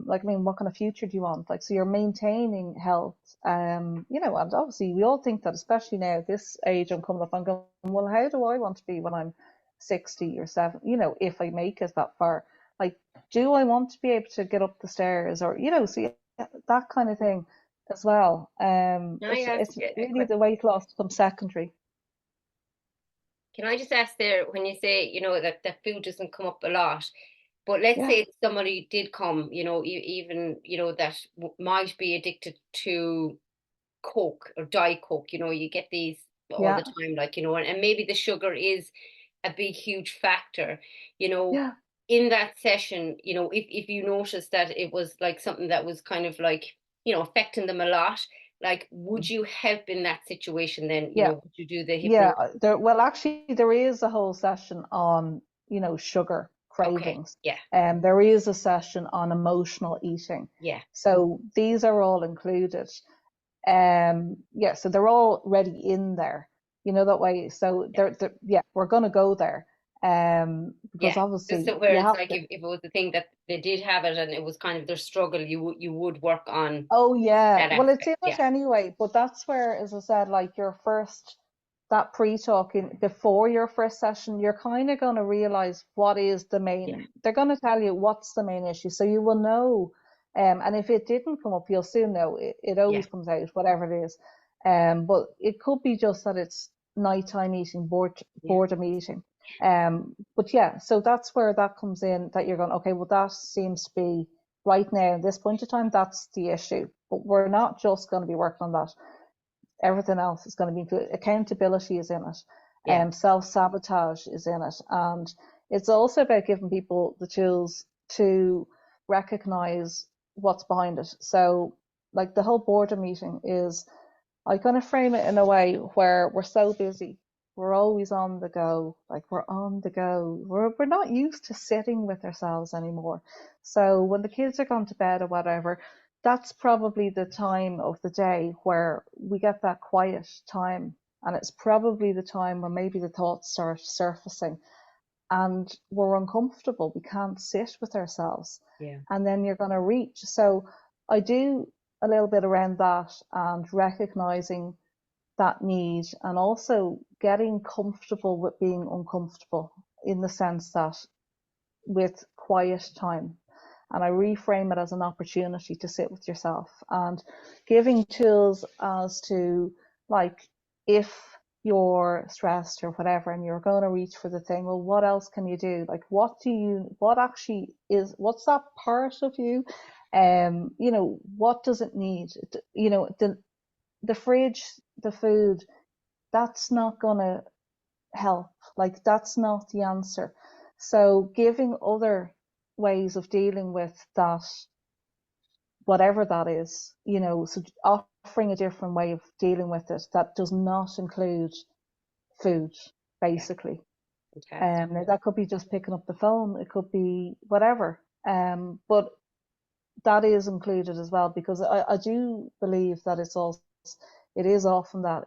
like, I mean, what kind of future do you want? Like, so you're maintaining health, and obviously we all think that, especially now, at this age I'm coming up, I'm going, well, how do I want to be when I'm 60 or 70, if I make it that far? Like, do I want to be able to get up the stairs, or, see, that kind of thing as well. Can I ask It's a really quick? the weight loss becomes secondary. Can I just ask there, when you say, that food doesn't come up a lot, but let's Yeah, say somebody did come, even, that might be addicted to Coke or Diet Coke, you get these all yeah, the time, like, and maybe the sugar is a big, huge factor, you know, yeah. in that session, if you notice that it was like something that was kind of like, affecting them a lot, like, would you help in that situation then, Yeah. would you do the Yeah, hypnosis? well, actually, there is a whole session on, sugar Okay. cravings. Yeah. And there is a session on emotional eating. Yeah. So these are all included. Yeah, so they're already in there, that way. So Yeah. yeah, we're going to go there. Because Yeah. Just obviously so where you it's have like, to. if it was the thing that they did have it and it was kind of their struggle, you would work on Oh yeah, that well, it's aspect. in Yeah. it anyway, but that's where, as I said, like, that pre-talking before your first session, you're kind of going to realize what is the Yeah. main, they're going to tell you what's the main issue. So you will know, and if it didn't come up, you'll soon know. It Yeah. always comes out, whatever it is. But it could be just that it's nighttime eating, Yeah. boredom eating. But yeah, so that's where that comes in, that you're going, okay, well, that seems to be right now, at this point in time, that's the issue. But we're not just going to be working on that. Everything else is going to be included. Accountability is in it, Yeah. self-sabotage is in it, and it's also about giving people the tools to recognize what's behind it. So, like, the whole boredom meeting is, I kind of frame it in a way where we're so busy. We're always on the go. Like we're on the go. We're not used to sitting with ourselves anymore. So when the kids are gone to bed or whatever, that's probably the time of the day where we get that quiet time. And it's probably the time where maybe the thoughts start surfacing and we're uncomfortable. We can't sit with ourselves. Yeah. And then you're going to reach. So I do a little bit around that and recognizing that need and also getting comfortable with being uncomfortable in the sense that with quiet time. And I reframe it as an opportunity to sit with yourself and giving tools as to like if you're stressed or whatever and you're going to reach for the thing, well, what else can you do? Like what actually is, what's that part of you? What does it need? The fridge, the food, that's not going to help. Like that's not the answer. So giving other ways of dealing with that, whatever that is, so offering a different way of dealing with it that does not include food, basically. Fantastic. Now that could be just picking up the phone, it could be whatever. But that is included as well because I do believe that it is often that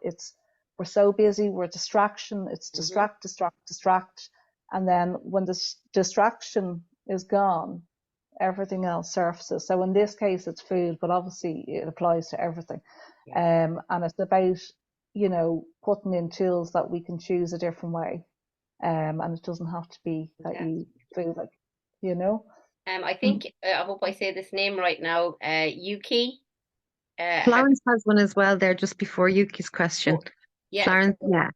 we're so busy, we're distraction, it's distract, distract, and then when this distraction is gone, everything else surfaces. So in this case, it's food, but obviously it applies to everything. Yeah. And it's about putting in tools that we can choose a different way, and it doesn't have to be that you Fantastic. feel like you know. I think I hope I say this name right now. Yuki. Have Florence has one as well there just before Yuki's question. oh, yeah. Florence, So yeah,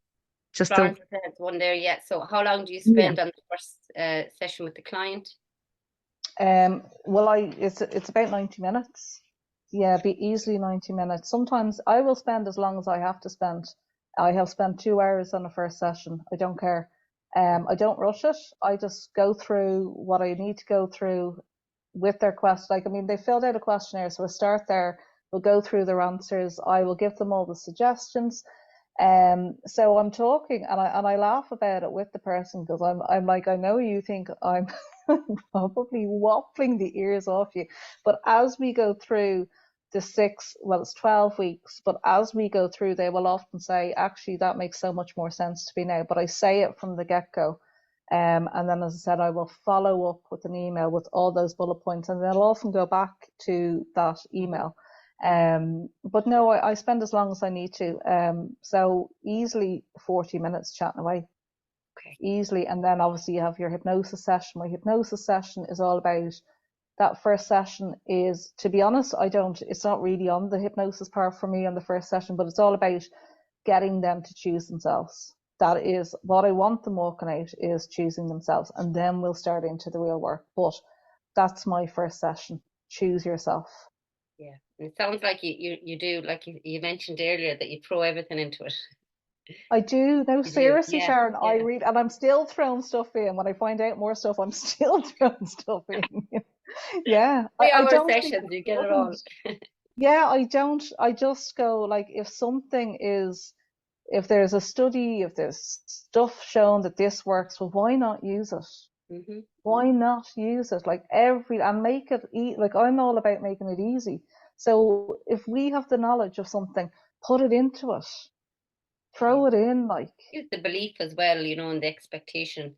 just a Florence has one there. Yeah. So how long do you yeah. spend on the first session with the client? Well, it's about 90 minutes. Yeah, be easily 90 minutes. Sometimes I will spend as long as I have to spend. I have spent 2 hours on the first session. I don't care. I don't rush it. I just go through what I need to go through with their quest. Like, I mean, they filled out a questionnaire, so I start there. We'll go through their answers. I will give them all the suggestions. So I'm talking and I laugh about it with the person because I'm like, I know you think I'm probably waffling the ears off you, but as we go through it's 12 weeks, but as we go through, they will often say, actually, that makes so much more sense to me now. But I say it from the get-go. And then, as I said, I will follow up with an email with all those bullet points, and they'll often go back to that email. But no, I spend as long as I need to. So easily 40 minutes chatting away, Okay. easily. And then obviously you have your hypnosis session. My hypnosis session is all about that first session is, to be honest, it's not really on the hypnosis part for me on the first session, but it's all about getting them to choose themselves. That is what I want them walking out is choosing themselves. And then we'll start into the real work. But that's my first session. Choose yourself. Yeah. It sounds like you do, like you mentioned earlier, that you throw everything into it. I do. No, You do. seriously, Yeah. Sharon, I Yeah. read, and I'm still throwing stuff in. When I find out more stuff, I'm still throwing stuff in. Yeah, I, 3 I hour don't think sessions, you I get it wouldn't. all. Yeah, I don't. I just go like, if there's a study, if there's stuff shown that this works, well, why not use it? Hmm. Why not use it? Like and make it like I'm all about making it easy. So if we have the knowledge of something, put it into it, Yeah. throw it in, like. Use the belief as well, and the expectation,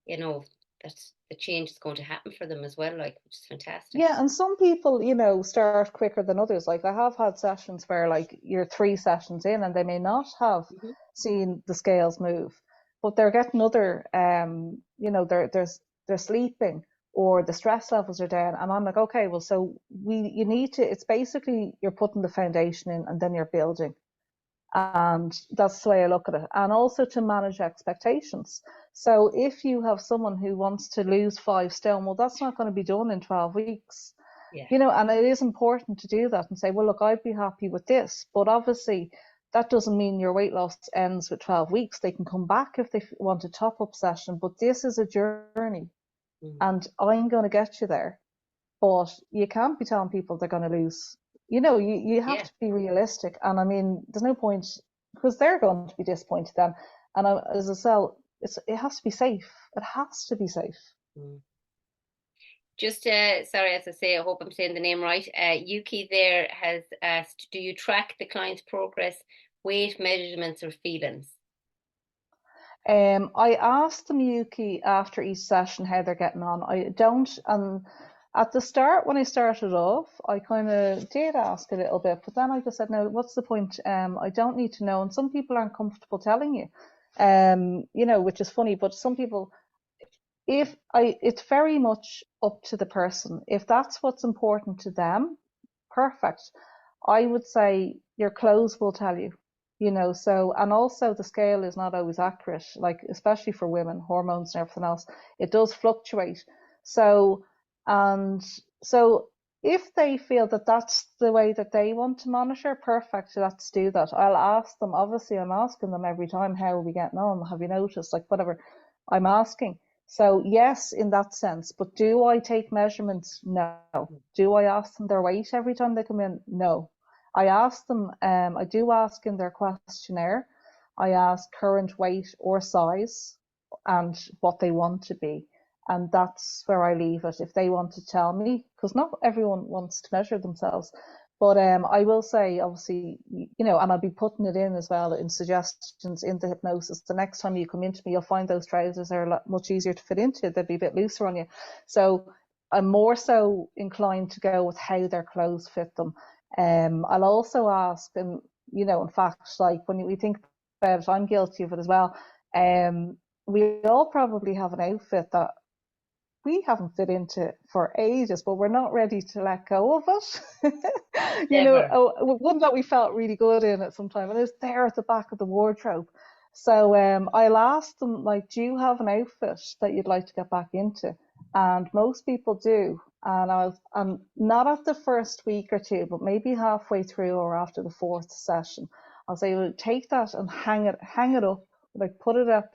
that the change is going to happen for them as well, like, which is fantastic. Yeah, and some people, start quicker than others. Like I have had sessions where like you're 3 sessions in and they may not have Hmm. seen the scales move, but they're getting other they're sleeping or the stress levels are down. And I'm like, okay, well, so you need to, it's basically you're putting the foundation in and then you're building. And that's the way I look at it. And also to manage expectations. So if you have someone who wants to lose 5 stone, well, that's not going to be done in 12 weeks. Yeah. And it is important to do that and say, well, look, I'd be happy with this. But obviously, that doesn't mean your weight loss ends with 12 weeks. They can come back if they want a top up session. But this is a journey Mm. and I'm going to get you there. But you can't be telling people they're going to lose. You have Yeah. to be realistic. And I mean, there's no point because they're going to be disappointed then. And as I say, it has to be safe. It has to be safe. Mm. Just sorry, as I say, I hope I'm saying the name right. Yuki there has asked, do you track the client's progress, weight measurements, or feelings? I asked them, Yuki, after each session how they're getting on. I don't, and at the start, when I started off, I kind of did ask a little bit, but then I just said, no, what's the point? I don't need to know. And some people aren't comfortable telling you, which is funny, but some people, it's very much up to the person. If that's what's important to them, perfect. I would say your clothes will tell you, so, and also the scale is not always accurate, like especially for women, hormones and everything else, it does fluctuate. So, and so if they feel that that's the way that they want to monitor, perfect, let's do that. I'll ask them, obviously I'm asking them every time, how are we getting on? Have you noticed? Like whatever I'm asking. So yes, in that sense, but do I take measurements? No. Do I ask them their weight every time they come in? No. I ask them, I do ask in their questionnaire, I ask current weight or size and what they want to be. And that's where I leave it. If they want to tell me, because not everyone wants to measure themselves, but I will say, obviously, and I'll be putting it in as well in suggestions in the hypnosis. The next time you come into me, you'll find those trousers are much easier to fit into. They'll be a bit looser on you. So I'm more so inclined to go with how their clothes fit them. I'll also ask, and in fact, like when we think about it, I'm guilty of it as well. We all probably have an outfit that we haven't fit into for ages, but we're not ready to let go of it. One that we felt really good in at some time, and it's there at the back of the wardrobe. So I'll ask them, like, do you have an outfit that you'd like to get back into? And most people do. And not at the first week or two, but maybe halfway through or after the fourth session, I'll say, well, take that and hang it up, like put it at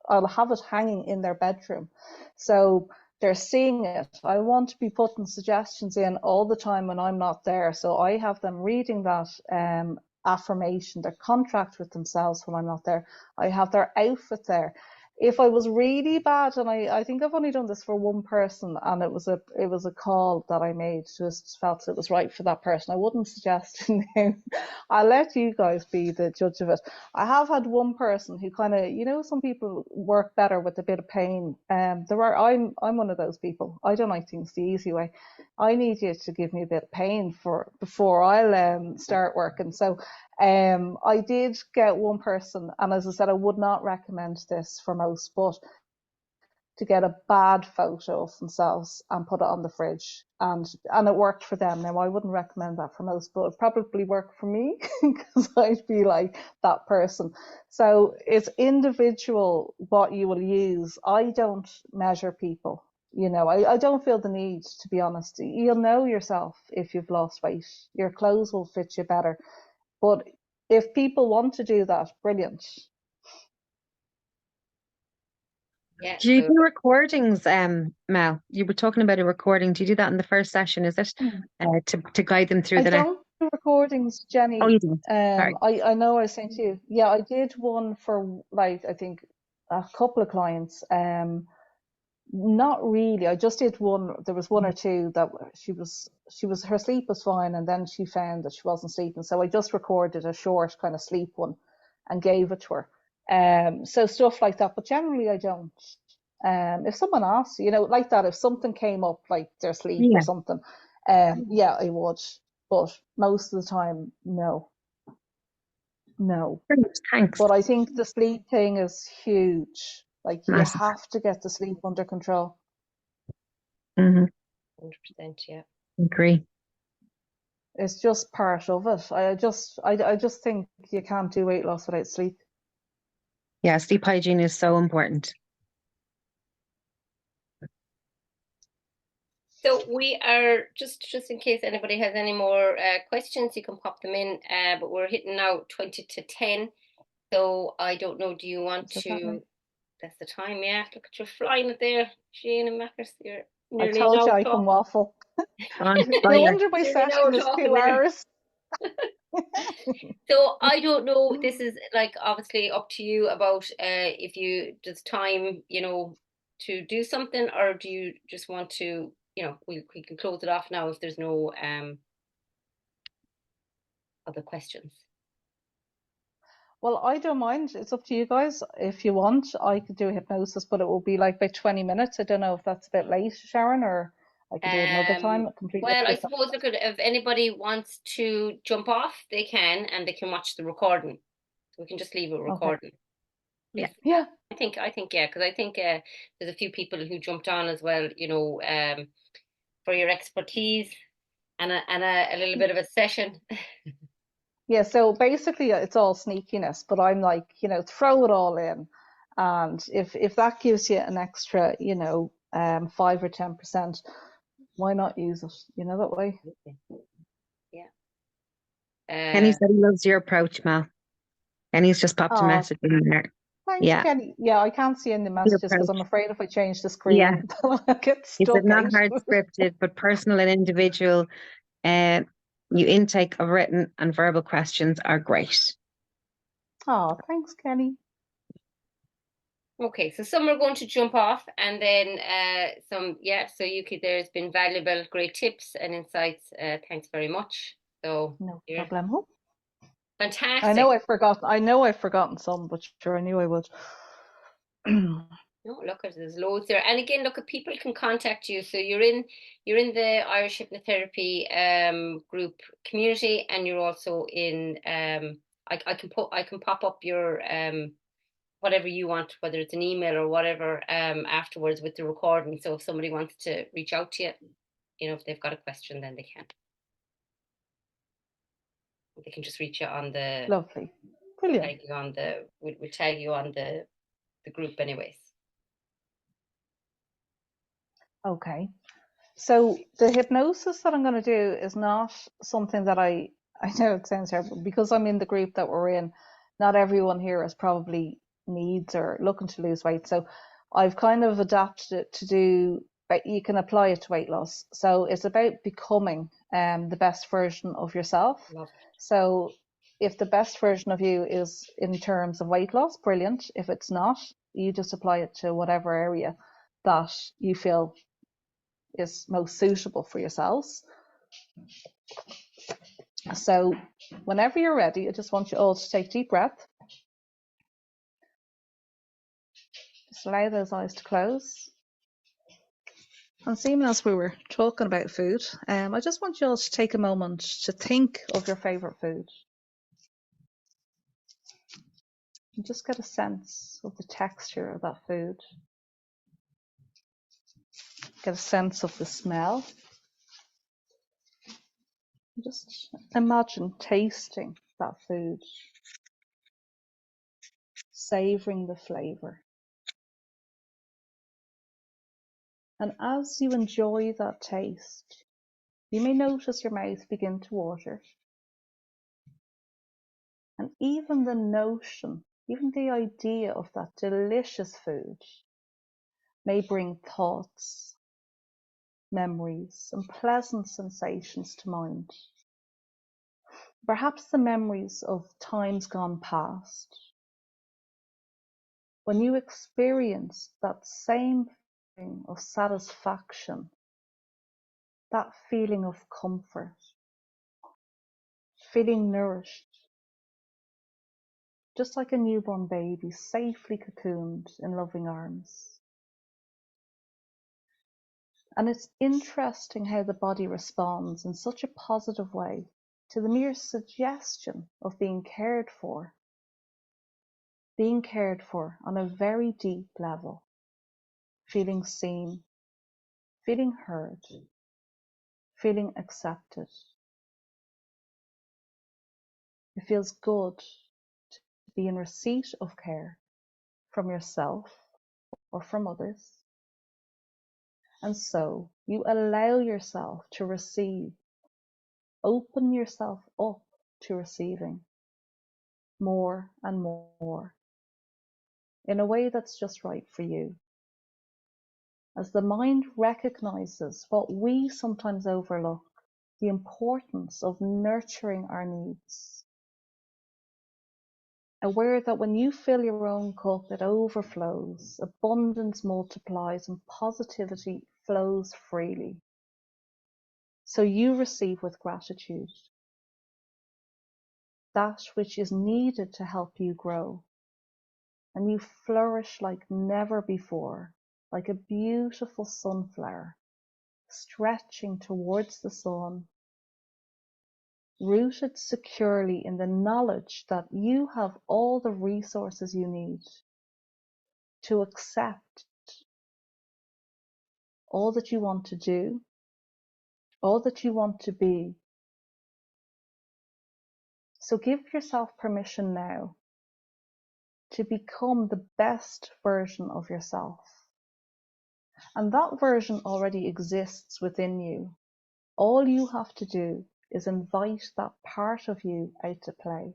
I'll have it hanging in their bedroom. So they're seeing it. I want to be putting suggestions in all the time when I'm not there. So I have them reading that affirmation, their contract with themselves when I'm not there. I have their outfit there. If I was really bad, and I think I've only done this for one person, and it was a call that I made, just felt it was right for that person. I wouldn't suggest it now. I'll let you guys be the judge of it. I have had one person who kind of, some people work better with a bit of pain. I'm one of those people. I don't like things the easy way. I need you to give me a bit of pain before I'll start working. So I did get one person, and as I said, I would not recommend this for most, but to get a bad photo of themselves and put it on the fridge, and it worked for them. Now I wouldn't recommend that for most, but it probably worked for me because I'd be like that person. So it's individual what you will use. I don't measure people. I don't feel the need, to be honest. You'll know yourself if you've lost weight. Your clothes will fit you better. But if people want to do that, brilliant. Yeah. Do you do recordings, Mel? You were talking about a recording. Do you do that in the first session? Is it to guide them through I the next? don't do recordings, Jenny. Oh, you do. Sorry. I know I sent you. Yeah, I did one for like I think a couple of clients. Not really. I just did one. There was one or two that her sleep was fine, and then she found that she wasn't sleeping. So I just recorded a short kind of sleep one and gave it to her. So stuff like that. But generally, I don't. If someone asks, like that, if something came up like their sleep or Yeah. something, yeah, I would. But most of the time, no. Brilliant. Thanks. But I think the sleep thing is huge. Like you Massive. have to get the sleep under control. 100%, yeah. Agree. It's just part of it. I just think you can't do weight loss without sleep. Yeah, sleep hygiene is so important. So we are just in case anybody has any more questions, you can pop them in. But we're hitting now 20 to 10. So I don't know. Do you want to? That's the time. Yeah. Look at you flying it there, Shane and Mackers. You're I nearly told now you I can talking. waffle. On No fire. wonder my Nearly now session is talking 2 there. hours. So I don't know. This is like obviously up to you about if you just time, to do something, or do you just want to, we can close it off now if there's no other questions. Well, I don't mind. It's up to you guys. If you want, I could do hypnosis, but it will be like about 20 minutes. I don't know if that's a bit late, Sharon, or I could do it another time. Completely up Well, to I yourself. suppose look at if anybody wants to jump off, they can, and they can watch the recording. So we can just leave it Okay. recording. Yeah. Yeah. I think yeah, because I think there's a few people who jumped on as well, for your expertise and a little bit of a session. Yeah. So basically, it's all sneakiness, but I'm like, throw it all in. And if that gives you an extra, 5 or 10%, why not use it? That way. Yeah. Kenny said he loves your approach, Mel. Kenny's just popped a Oh, message in there. thanks, Yeah, Kenny. Yeah, I can't see any your messages because I'm approach. afraid if I change the Yeah. screen, I'll get He said stuck not out. hard scripted, but personal and individual. You intake of written and verbal questions are great. Oh, thanks, Kenny. Okay, so some are going to jump off, and then some, yeah. So there's been valuable, great tips and insights. Thanks very much. So No you're problem. fantastic. I know I've forgotten some, but sure, I knew I would. No, look, there's loads there. And again, look, people can contact you. So you're in the Irish Hypnotherapy group community, and you're also in I can pop up your whatever you want, whether it's an email or whatever, afterwards with the recording. So if somebody wants to reach out to you, if they've got a question, then they can. They can just reach you on the Lovely. Brilliant. tag you on the we tag you on the group anyways. Okay. So the hypnosis that I'm going to do is not something that I know it sounds terrible because I'm in the group that we're in. Not everyone here is probably needs or looking to lose weight. So I've kind of adapted it to do, you can apply it to weight loss. So it's about becoming the best version of yourself. Love it. So if the best version of you is in terms of weight loss, brilliant. If it's not, you just apply it to whatever area that you feel is most suitable for yourselves. So whenever you're ready, I just want you all to take a deep breath. Just allow those eyes to close. And seeing as we were talking about food, I just want you all to take a moment to think of your favourite food. And just get a sense of the texture of that food. Get a sense of the smell. Just imagine tasting that food, savouring the flavour. And as you enjoy that taste, you may notice your mouth begin to water. And even the notion, even the idea of that delicious food may bring thoughts, memories, and pleasant sensations to mind. Perhaps the memories of times gone past, when you experienced that same feeling of satisfaction, that feeling of comfort, feeling nourished, just like a newborn baby safely cocooned in loving arms. And it's interesting how the body responds in such a positive way to the mere suggestion of being cared for on a very deep level, feeling seen, feeling heard, feeling accepted. It feels good to be in receipt of care from yourself or from others. And so you allow yourself to receive, open yourself up to receiving more and more in a way that's just right for you. As the mind recognizes what we sometimes overlook, the importance of nurturing our needs. Aware that when you fill your own cup, it overflows, abundance multiplies, and positivity flows freely. So you receive with gratitude that which is needed to help you grow, and you flourish like never before, like a beautiful sunflower, stretching towards the sun, rooted securely in the knowledge that you have all the resources you need to accept all that you want to do, all that you want to be. So give yourself permission now to become the best version of yourself. And that version already exists within you. All you have to do is invite that part of you out to play.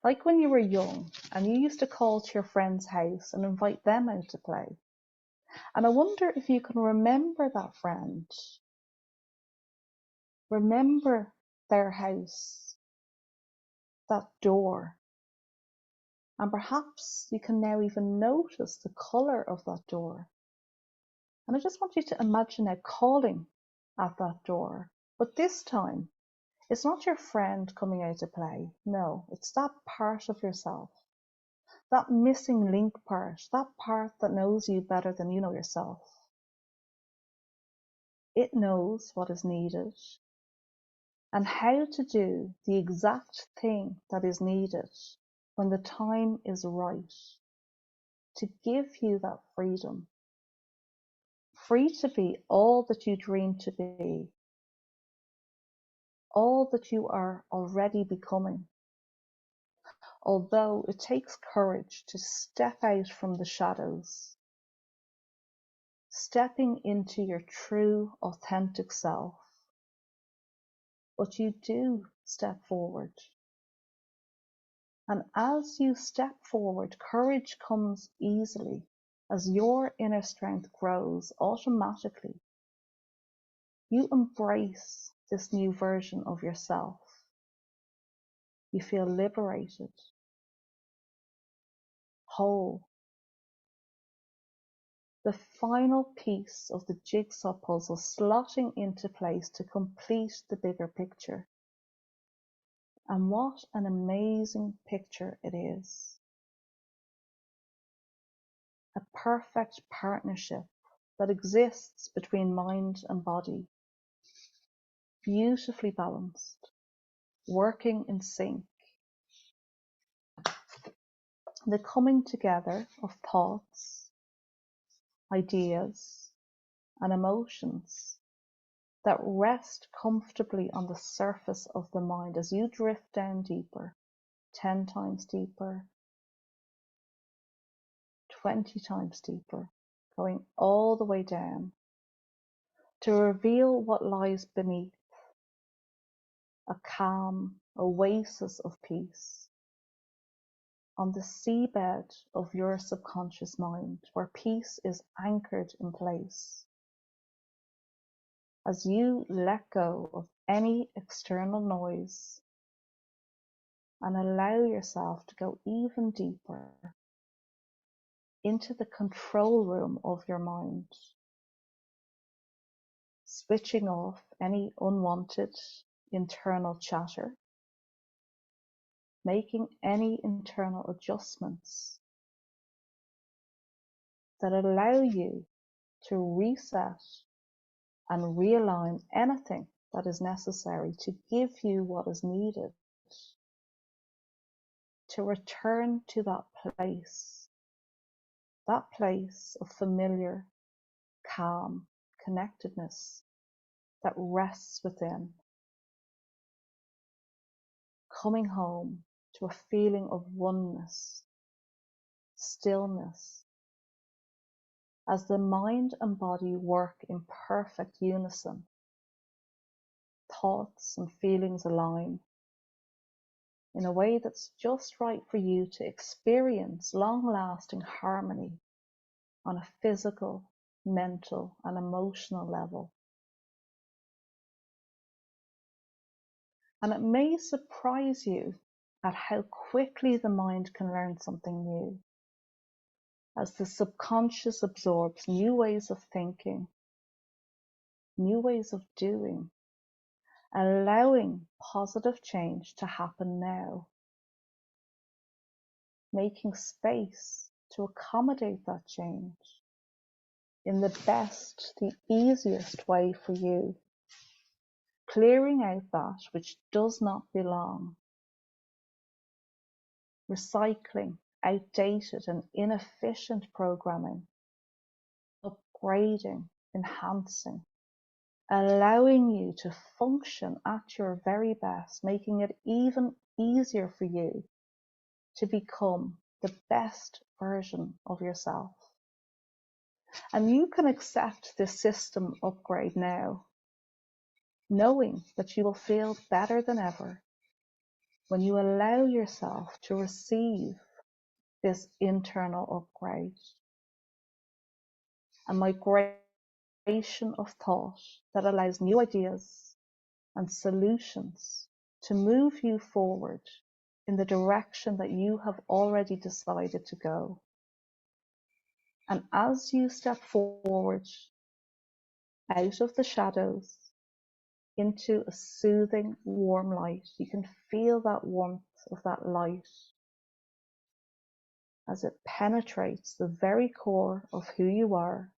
Like when you were young and you used to call to your friend's house and invite them out to play. And I wonder if you can remember that friend. Remember their house, that door. And perhaps you can now even notice the colour of that door. And I just want you to imagine now calling at that door. But this time, it's not your friend coming out to play. No, it's that part of yourself. That missing link part, that part that knows you better than you know yourself. It knows what is needed and how to do the exact thing that is needed when the time is right to give you that freedom. Free to be all that you dream to be, all that you are already becoming. Although it takes courage to step out from the shadows, stepping into your true, authentic self. But you do step forward. And as you step forward, courage comes easily as your inner strength grows automatically. You embrace this new version of yourself. You feel liberated, whole. The final piece of the jigsaw puzzle slotting into place to complete the bigger picture. And what an amazing picture it is. A perfect partnership that exists between mind and body, beautifully balanced, working in sync. The coming together of thoughts, ideas, and emotions that rest comfortably on the surface of the mind as you drift down deeper, 10 times deeper, 20 times deeper, going all the way down to reveal what lies beneath, a calm oasis of peace on the seabed of your subconscious mind, where peace is anchored in place. As you let go of any external noise and allow yourself to go even deeper into the control room of your mind, switching off any unwanted internal chatter, making any internal adjustments that allow you to reset and realign anything that is necessary to give you what is needed to return to that place of familiar, calm connectedness that rests within, coming home to a feeling of oneness, stillness, as the mind and body work in perfect unison. Thoughts and feelings align in a way that's just right for you to experience long-lasting harmony on a physical, mental, and emotional level. And it may surprise you at how quickly the mind can learn something new, as the subconscious absorbs new ways of thinking, new ways of doing, allowing positive change to happen now, making space to accommodate that change in the best, the easiest way for you, clearing out that which does not belong, recycling outdated and inefficient programming, upgrading, enhancing, allowing you to function at your very best, making it even easier for you to become the best version of yourself. And you can accept this system upgrade now, knowing that you will feel better than ever when you allow yourself to receive this internal upgrade. A migration of thought that allows new ideas and solutions to move you forward in the direction that you have already decided to go. And as you step forward out of the shadows into a soothing, warm light, you can feel that warmth of that light as it penetrates the very core of who you are.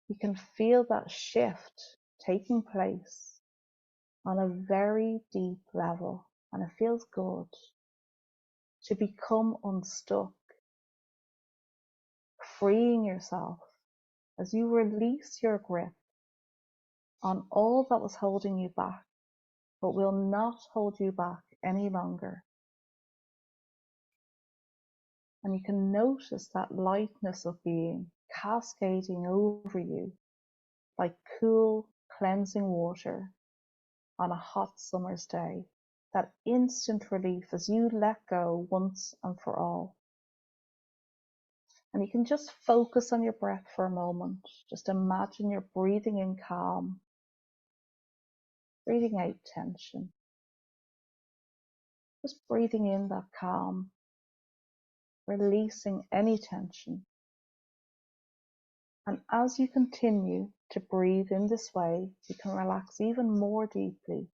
You can feel that shift taking place on a very deep level, and it feels good to become unstuck, freeing yourself as you release your grip on all that was holding you back, but will not hold you back any longer. And you can notice that lightness of being cascading over you like cool, cleansing water on a hot summer's day. That instant relief as you let go once and for all. And you can just focus on your breath for a moment. Just imagine you're breathing in calm, breathing out tension. Just breathing in that calm, releasing any tension. And as you continue to breathe in this way, you can relax even more deeply,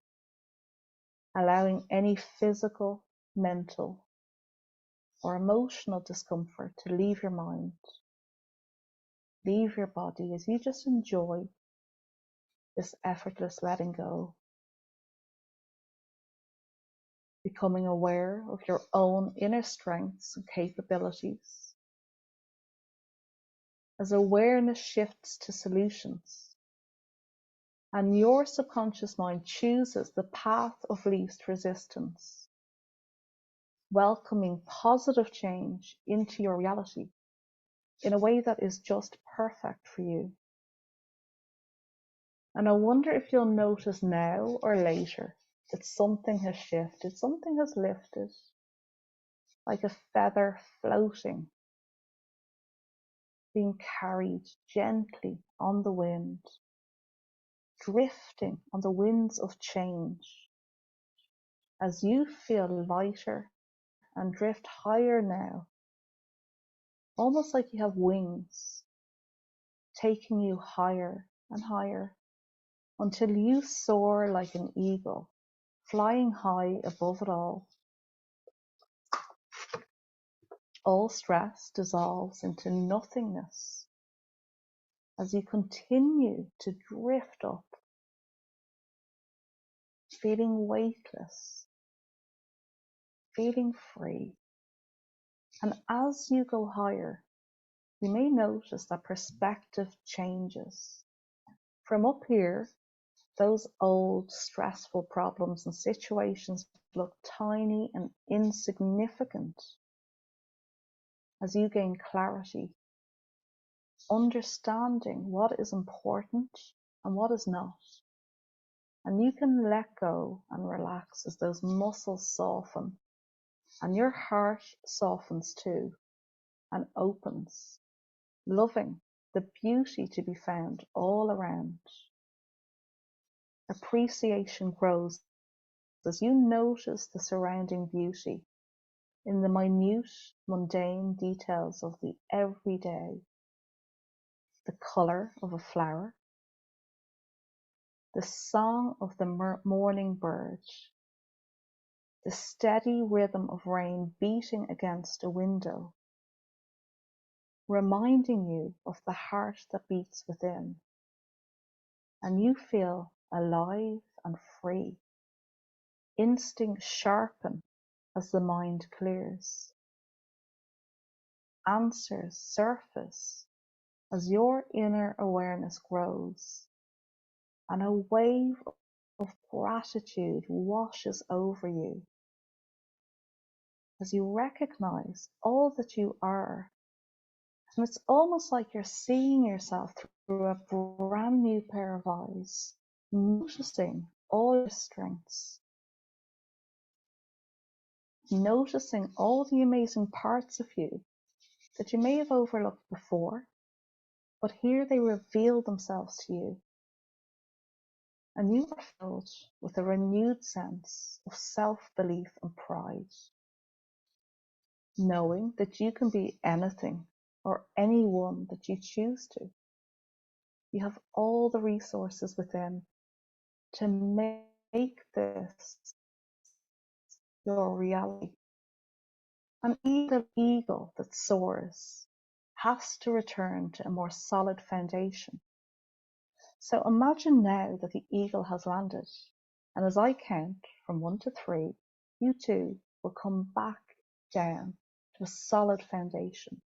allowing any physical, mental, or emotional discomfort to leave your mind, leave your body as you just enjoy this effortless letting go, becoming aware of your own inner strengths and capabilities. As awareness shifts to solutions, and your subconscious mind chooses the path of least resistance, welcoming positive change into your reality in a way that is just perfect for you. And I wonder if you'll notice now or later that something has shifted, something has lifted, like a feather floating, being carried gently on the wind, drifting on the winds of change, as you feel lighter and drift higher now, almost like you have wings, taking you higher and higher, until you soar like an eagle, flying high above it all. All stress dissolves into nothingness as you continue to drift up, feeling weightless, feeling free. And as you go higher, you may notice that perspective changes. From up here, those old stressful problems and situations look tiny and insignificant as you gain clarity, understanding what is important and what is not. And you can let go and relax as those muscles soften, and your heart softens too and opens, loving the beauty to be found all around. Appreciation grows as you notice the surrounding beauty in the minute, mundane details of the everyday. The colour of a flower, the song of the morning bird, the steady rhythm of rain beating against a window, reminding you of the heart that beats within, and you feel alive and free. Instincts sharpen as the mind clears. Answers surface as your inner awareness grows, and a wave of gratitude washes over you as you recognize all that you are. And it's almost like you're seeing yourself through a brand new pair of eyes, noticing all your strengths, noticing all the amazing parts of you that you may have overlooked before, but here they reveal themselves to you. And you are filled with a renewed sense of self-belief and pride, knowing that you can be anything or anyone that you choose to. You have all the resources within to make this your reality. An eagle that soars has to return to a more solid foundation. So imagine now that the eagle has landed, and as I count from 1 to 3, you too will come back down to a solid foundation,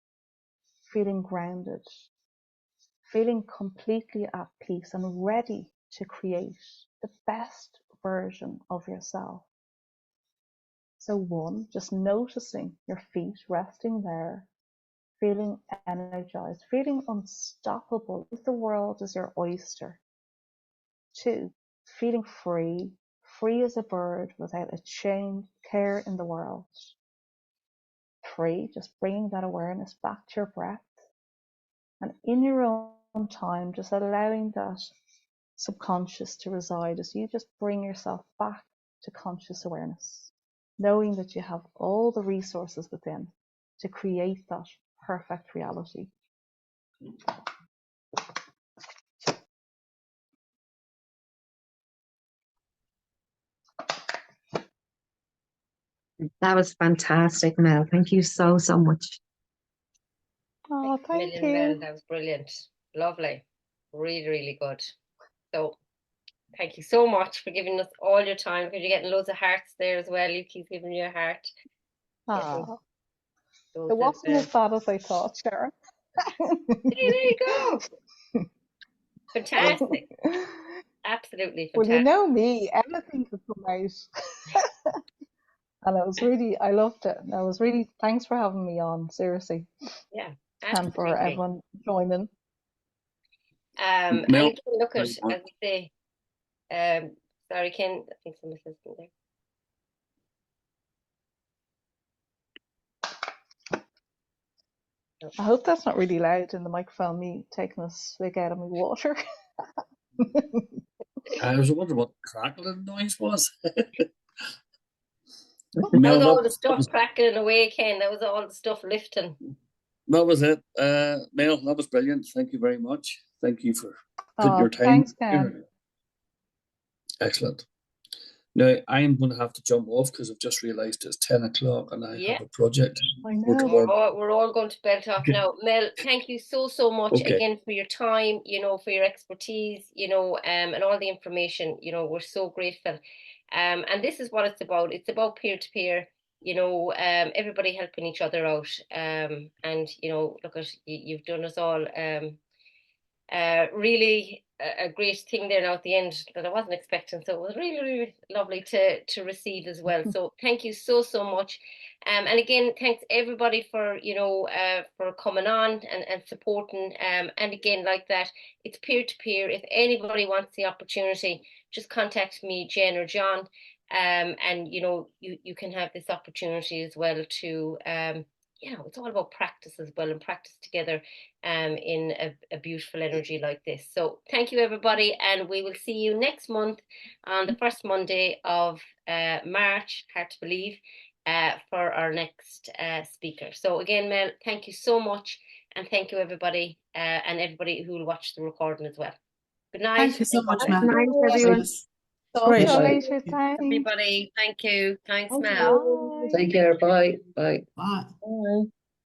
feeling grounded, feeling completely at peace and ready to create the best version of yourself. So 1, just noticing your feet resting there, feeling energized, feeling unstoppable, if the world is your oyster. 2, feeling free, free as a bird without a care in the world. 3, just bringing that awareness back to your breath, and in your own time, just allowing that subconscious to reside as you just bring yourself back to conscious awareness, knowing that you have all the resources within to create that perfect reality. That was fantastic, Mel. Thank you so, so much. Oh, Thanks a thank million, Mel. you. That was brilliant. Lovely. Really, really good. So thank you so much for giving us all your time, because you're getting loads of hearts there as well. Yuki's giving you a heart. Getting Ah, it loads of wasn't as bad as I thought, Sharon. Hey, there you go. Fantastic. Absolutely Well, you fantastic. know me, anything could come out. And it was really, I loved it. I was really, thanks for having me on, seriously, Yeah, and for absolutely. everyone joining. And Mel, again, look at, sorry, as we say, sorry, Ken, I think someone's listening there. I hope that's not really loud in the microphone, me taking a swig out of my water. I was wondering what the crackling noise was. That was Mel, all the stuff crackling away, Ken. That was all the stuff lifting. that was it. Mel, that was brilliant. Thank you very much. Thank you for putting your time Thanks, Ken. here. Excellent. Now, I'm going to have to jump off because I've just realised it's 10 o'clock and I have a project. I know. We're all going to bed off now. Mel, thank you so, so much again for your time, for your expertise, and all the information. We're so grateful. And this is what it's about. It's about peer-to-peer, everybody helping each other out. And, look at you've done us all really a great thing there now at the end that I wasn't expecting. So it was really, really lovely to receive as well. So thank you so, so much. And again, thanks everybody for, for coming on and supporting. And again, like that, it's peer to peer. If anybody wants the opportunity, just contact me, Jen or John. And you can have this opportunity as well to it's all about practice as well, and practice together in a beautiful energy like this. So thank you, everybody, and we will see you next month on the first Monday of March, hard to believe, for our next speaker. So again, Mel, thank you so much, and thank you, everybody, and everybody who will watch the recording as well. Good night. Thank you so much, Mel. Good night, everyone. Talk Great. to you Bye-bye. later. Thanks. Everybody, thank you. Thanks, Thanks, Mel. bye. Take care. Bye. Bye. Bye. Bye.